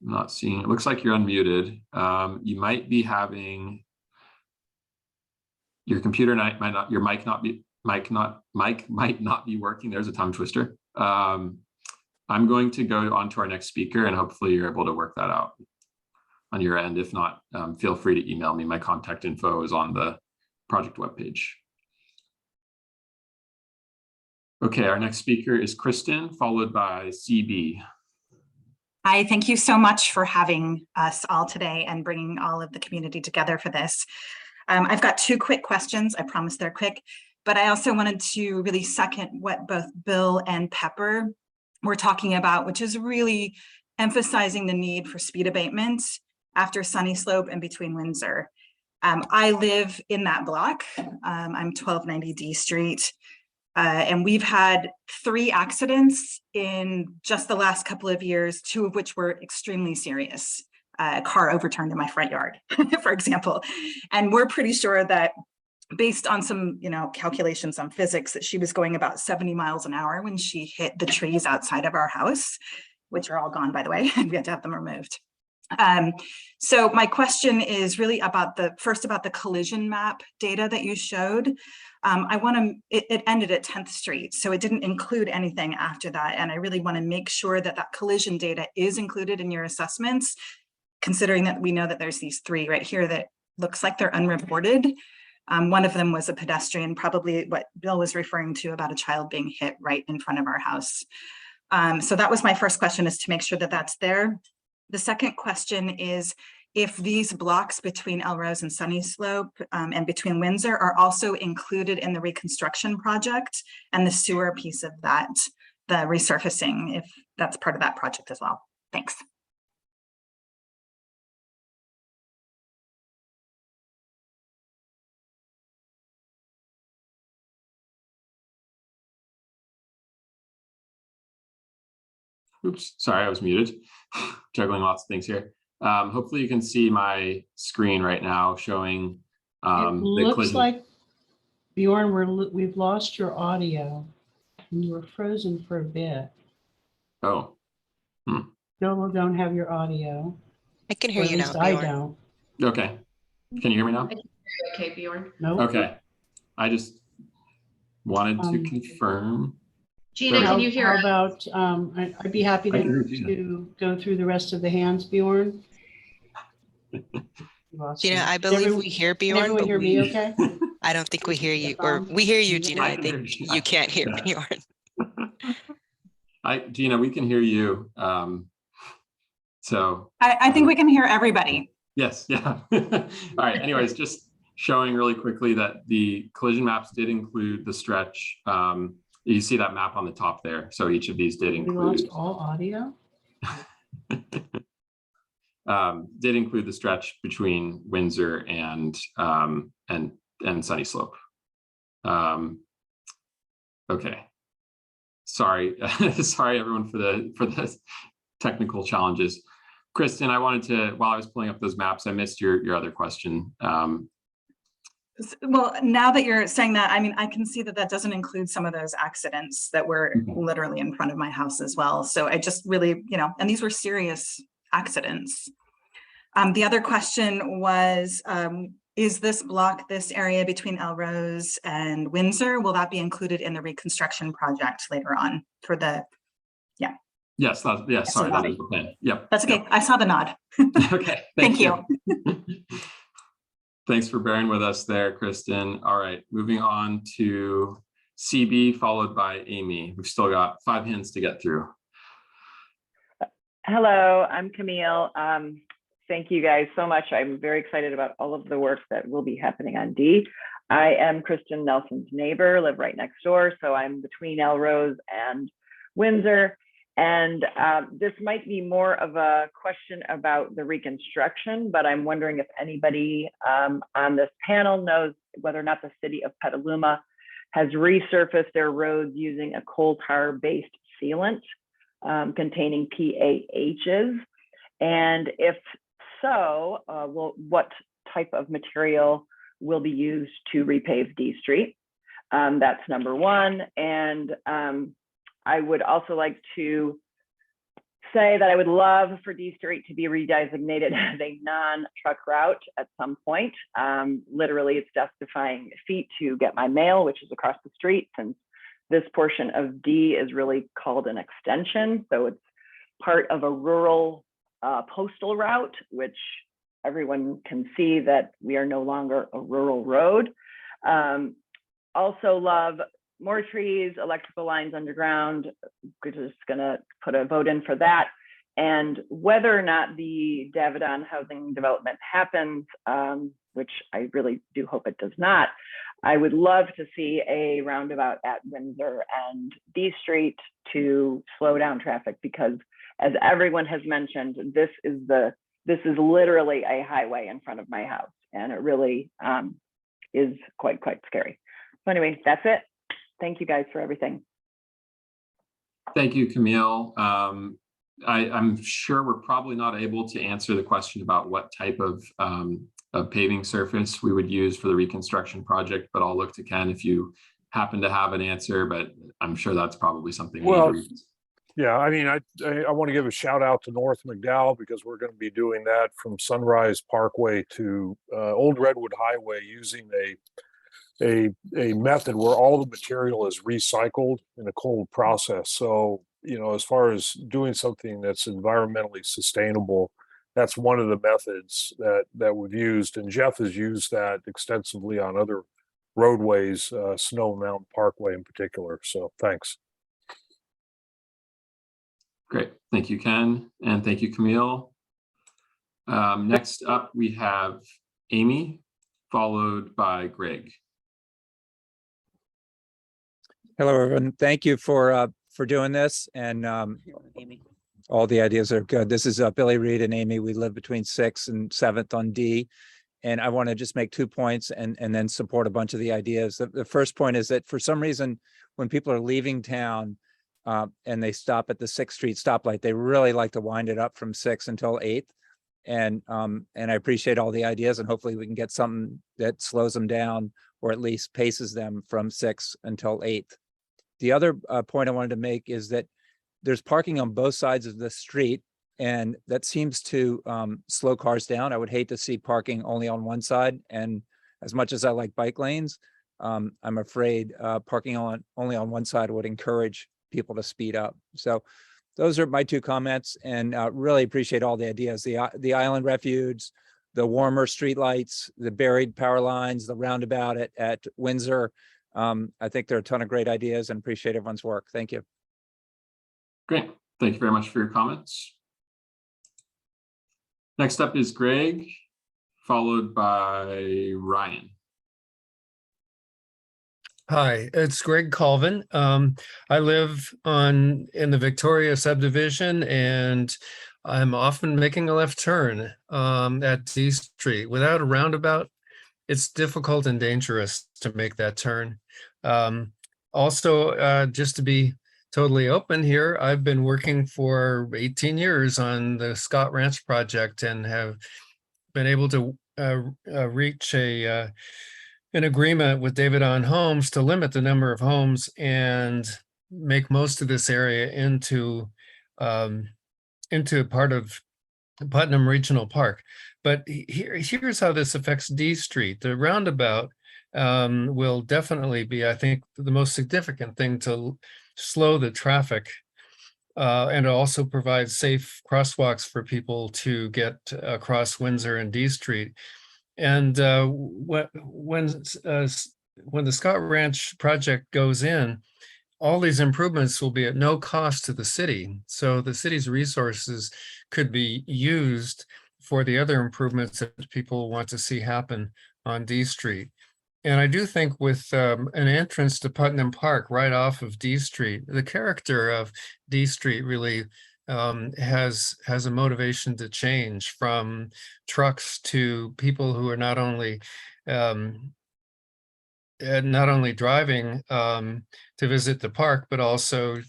not seeing, it looks like you're unmuted. You might be having, your computer might not, your mic might not be working. There's a tongue twister. I'm going to go on to our next speaker, and hopefully you're able to work that out on your end. If not, feel free to email me. My contact info is on the project webpage. Okay, our next speaker is Kristen, followed by CB. Hi, thank you so much for having us all today and bringing all of the community together for this. I've got 2 quick questions. I promise they're quick, but I also wanted to really second what both Bill and Pepper were talking about, which is really emphasizing the need for speed abatement after Sunny Slope and between Windsor. I live in that block. I'm 1290 D Street. And we've had 3 accidents in just the last couple of years, 2 of which were extremely serious. A car overturned in my front yard, for example. And we're pretty sure that based on some, calculations on physics, that she was going about 70 miles an hour when she hit the trees outside of our house, which are all gone, by the way, and we had to have them removed. So my question is really about the collision map data that you showed. It ended at 10th Street, so it didn't include anything after that. And I really want to make sure that that collision data is included in your assessments, considering that we know that there's these 3 right here that looks like they're unreported. One of them was a pedestrian, probably what Bill was referring to about a child being hit right in front of our house. So that was my first question, is to make sure that that's there. The second question is if these blocks between Elrose and Sunny Slope and between Windsor are also included in the reconstruction project and the sewer piece of that, the resurfacing, if that's part of that project as well. Thanks. Oops, sorry, I was muted. Juggling lots of things here. Hopefully you can see my screen right now showing it looks like, Bjorn, we've lost your audio and you were frozen for a bit. Oh. No, we don't have your audio. I can hear you now. I don't. Okay. Can you hear me now? I can hear you okay, Bjorn. No. Okay. I just wanted to confirm. Gina, can you hear How us? about, I'd be happy to go through the rest of the hands, Bjorn. Gina, I believe we hear Bjorn. Can everyone hear me okay? I don't think we hear you, or we hear you, Gina. I think you can't hear Bjorn. Gina, we can hear you. So I think we can hear everybody. yes, yeah. All right. Anyways, just showing really quickly that the collision maps did include the stretch. You see that map on the top there. So each of these did include. We lost all audio. Did include the stretch between Windsor and Sunny Slope. Okay. Sorry, sorry everyone for the technical challenges. Kristen, I wanted to, while I was pulling up those maps, I missed your other question. Well, now that you're saying that, I mean, I can see that that doesn't include some of those accidents that were literally in front of my house as well. So I just really, and these were serious accidents. The other question was, is this block, this area between Elrose and Windsor, will that be included in the reconstruction project later on for the, Yes, Yes, sorry, that nodding. is the plan. Yep. That's okay. I saw the nod. Okay. Thank you. Thanks for bearing with us there, Kristen. All right, moving on to CB, followed by Amy. We've still got 5 hands to get through. Hello, I'm Camille. Thank you guys so much. I'm very excited about all of the work that will be happening on D. I am Kristen Nelson's neighbor, live right next door, so I'm between Elrose and Windsor. And this might be more of a question about the reconstruction, but I'm wondering if anybody on this panel knows whether or not the city of Petaluma has resurfaced their roads using a coal tar-based sealant containing PAHs. And if so, what type of material will be used to repave D Street? That's number one. And I would also like to say that I would love for D Street to be redesignated as a non-truck route at some point. Literally, it's death-defying feat to get my mail, which is across the street, since this portion of D is really called an extension. So it's part of a rural postal route, which everyone can see that we are no longer a rural road. Also love more trees, electrical lines underground. We're just gonna put a vote in for that. And whether or not the Davidon housing development happens, which I really do hope it does not, I would love to see a roundabout at Windsor and D Street to slow down traffic, because as everyone has mentioned, this is literally a highway in front of my house, and it really is quite scary. So anyway, that's it. Thank you guys for everything. Thank you, Camille. I'm sure we're probably not able to answer the question about what type of paving surface we would use for the reconstruction project, but I'll look to Ken if you happen to have an answer, but I'm sure that's probably something we need to read. Yeah, I mean, I want to give a shout out to North McDowell, because we're going to be doing that from Sunrise Parkway to Old Redwood Highway using a method where all the material is recycled in a cold process. So, you know, as far as doing something that's environmentally sustainable, that's one of the methods that we've used. And Jeff has used that extensively on other roadways, Snow Mountain Parkway in particular. So thanks. Great. Thank you, Ken. And thank you, Camille. Next up, we have Amy, followed by Greg. Hello, everyone. Thank you for doing this, and all the ideas are good. This is Billy Reed and Amy. We live between 6th and 7th on D, and I want to just make 2 points and then support a bunch of the ideas. The first point is that for some reason, when people are leaving town and they stop at the 6th Street stoplight, they really like to wind it up from 6th until 8th. And I appreciate all the ideas, and hopefully we can get something that slows them down, or at least paces them from 6th until 8th. The other point I wanted to make is that there's parking on both sides of the street, and that seems to slow cars down. I would hate to see parking only on one side. And as much as I like bike lanes, I'm afraid parking only on one side would encourage people to speed up. So those are my 2 comments, and really appreciate all the ideas. The island refuge, the warmer streetlights, the buried power lines, the roundabout at Windsor. I think there are a ton of great ideas, and appreciate everyone's work. Thank you. Great. Thank you very much for your comments. Next up is Greg, followed by Ryan. Hi, it's Greg Colvin. I live in the Victoria subdivision, and I'm often making a left turn at D Street. Without a roundabout, it's difficult and dangerous to make that turn. Also, just to be totally open here, I've been working for 18 years on the Scott Ranch project, and have been able to reach an agreement with Davidon Homes to limit the number of homes and make most of this area into part of Putnam Regional Park. But here's how this affects D Street. The roundabout will definitely be, I think, the most significant thing to slow the traffic And it also provides safe crosswalks for people to get across Windsor and D Street. And when the Scott Ranch project goes in, all these improvements will be at no cost to the city. So the city's resources could be used for the other improvements that people want to see happen on D Street. And I do think with an entrance to Putnam Park right off of D Street, the character of D Street really has a motivation to change from trucks to people who are not only driving to visit the park, but also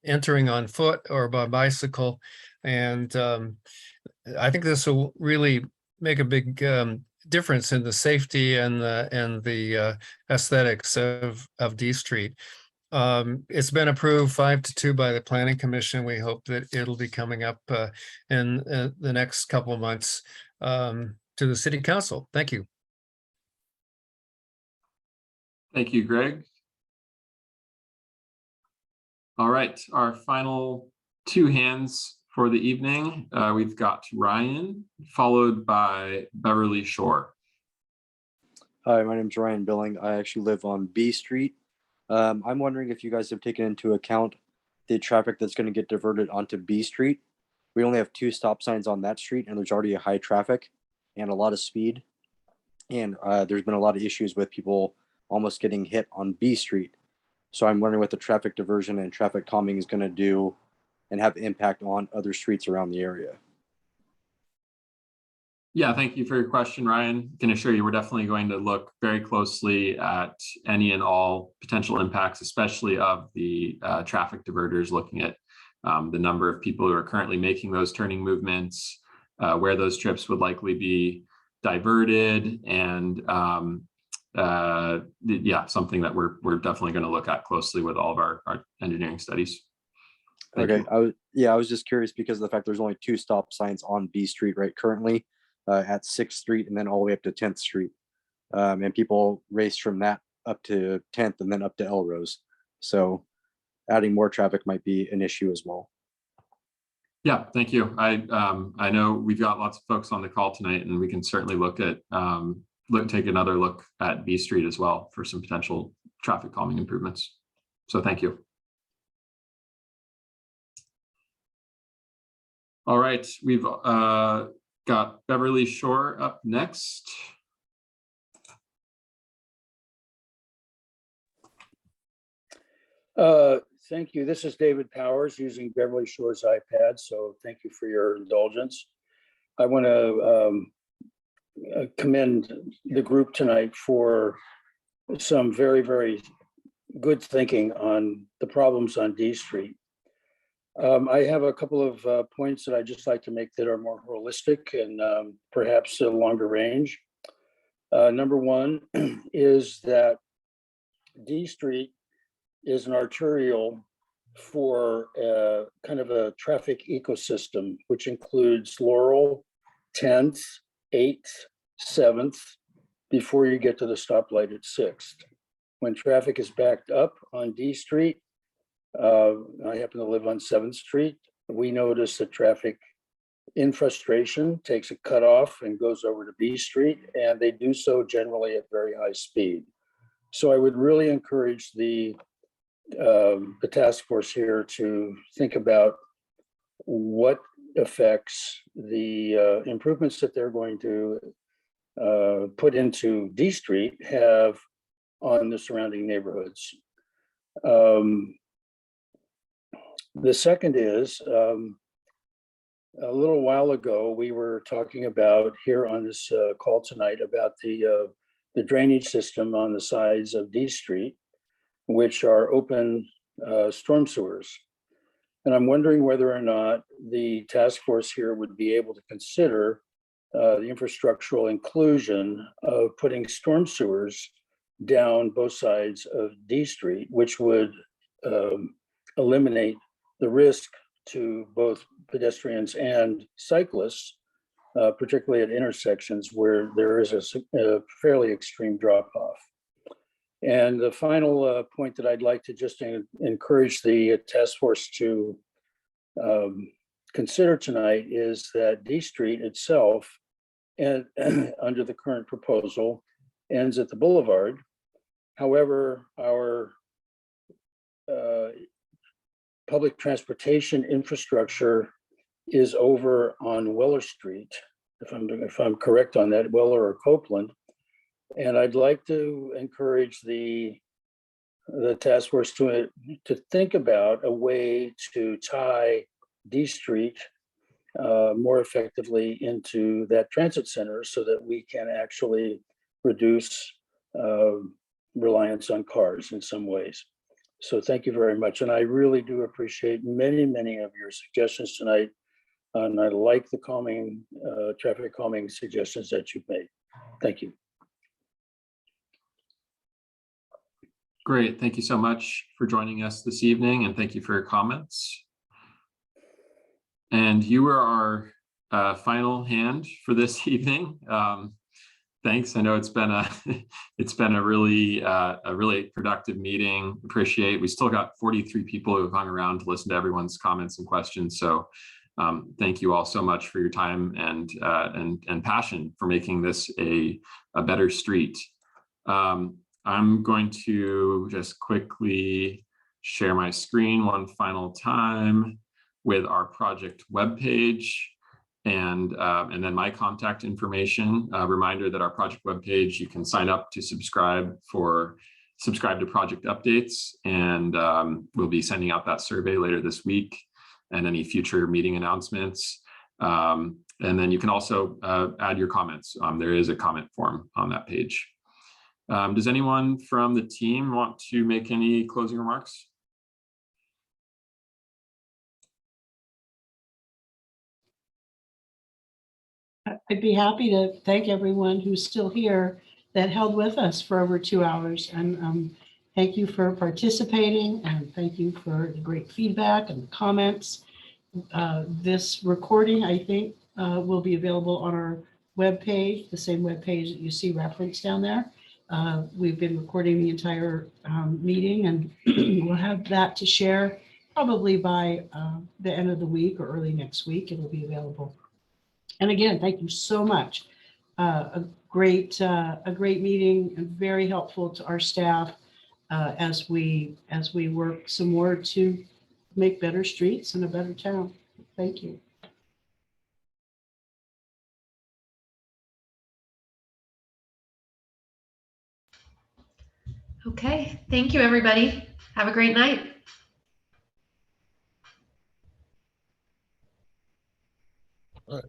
entering on foot or by bicycle. And I think this will really make a big difference in the safety and the aesthetics of D Street. It's been approved 5-2 by the Planning Commission. We hope that it'll be coming up in the next couple of months to the City Council. Thank you. Thank you, Greg. All right, our final two hands for the evening. We've got Ryan, followed by Beverly Shore. Hi, my name is Ryan Billing. I actually live on B Street. I'm wondering if you guys have taken into account the traffic that's going to get diverted onto B Street. We only have 2 stop signs on that street, and there's already a high traffic and a lot of speed. And there's been a lot of issues with people almost getting hit on B Street. So I'm wondering what the traffic diversion and traffic calming is going to do and have impact on other streets around the area. Yeah, thank you for your question, Ryan. I can assure you we're definitely going to look very closely at any and all potential impacts, especially of the traffic diverters, looking at the number of people who are currently making those turning movements, where those trips would likely be diverted, and yeah, something that we're definitely going to look at closely with all of our engineering studies. Thank Okay, I was just curious because of the fact there's only 2 stop signs on B Street right currently at 6th Street and then all the way up to 10th Street. And people race from that up to 10th and then up to Elrose. So adding more traffic might be an issue as well. Yeah, thank you. I know we've got lots of folks on the call tonight, and we can certainly look at take another look at B Street as well for some potential traffic calming improvements. So thank you. All right, we've got Beverly Shore up next. Thank you. This is David Powers using Beverly Shore's iPad, so thank you for your indulgence. I want to commend the group tonight for some very, very good thinking on the problems on D Street. I have a couple of points that I'd just like to make that are more holistic and perhaps a longer range. Number one is that D Street is an arterial for kind of a traffic ecosystem, which includes Laurel, 10th, 8th, 7th, before you get to the stoplight at 6th. When traffic is backed up on D Street, I happen to live on 7th Street, we notice that traffic in frustration takes a cutoff and goes over to B Street, and they do so generally at very high speed. So I would really encourage the task force here to think about what effects the improvements that they're going to put into D Street have on the surrounding neighborhoods. The second is, a little while ago, we were talking about here on this call tonight about the drainage system on the sides of D Street, which are open storm sewers. And I'm wondering whether or not the task force here would be able to consider the infrastructural inclusion of putting storm sewers down both sides of D Street, which would eliminate the risk to both pedestrians and cyclists, particularly at intersections where there is a fairly extreme drop-off. And the final point that I'd like to just encourage the task force to consider tonight is that D Street itself, and under the current proposal, ends at the boulevard. However, our public transportation infrastructure is over on Weller Street, if I'm correct on that, Weller or Copeland. And I'd like to encourage the task force to think about a way to tie D Street more effectively into that transit center so that we can actually reduce reliance on cars in some ways. So thank you very much. And I really do appreciate many, many of your suggestions tonight. And I like the calming, traffic calming suggestions that you've made. Thank you. Great. Thank you so much for joining us this evening, and thank you for your comments. And you were our final hand for this evening. Thanks. I know it's been a really productive meeting. Appreciate. We still got 43 people who have hung around to listen to everyone's comments and questions. So thank you all so much for your time and passion for making this a better street. I'm going to just quickly share my screen one final time with our project webpage and then my contact information. A reminder that our project webpage, you can sign up to subscribe to project updates, and we'll be sending out that survey later this week and any future meeting announcements. And then you can also add your comments. There is a comment form on that page. Does anyone from the team want to make any closing remarks? I'd be happy to thank everyone who's still here that held with us for over 2 hours. And thank you for participating, and thank you for the great feedback and comments. This recording, I think, will be available on our webpage, the same webpage that you see referenced down there. We've been recording the entire meeting, and we'll have that to share probably by the end of the week or early next week. It will be available. And again, thank you so much. A great meeting and very helpful to our staff as we work some more to make better streets and a better town. Thank you. Okay, thank you, everybody. Have a great night. All right.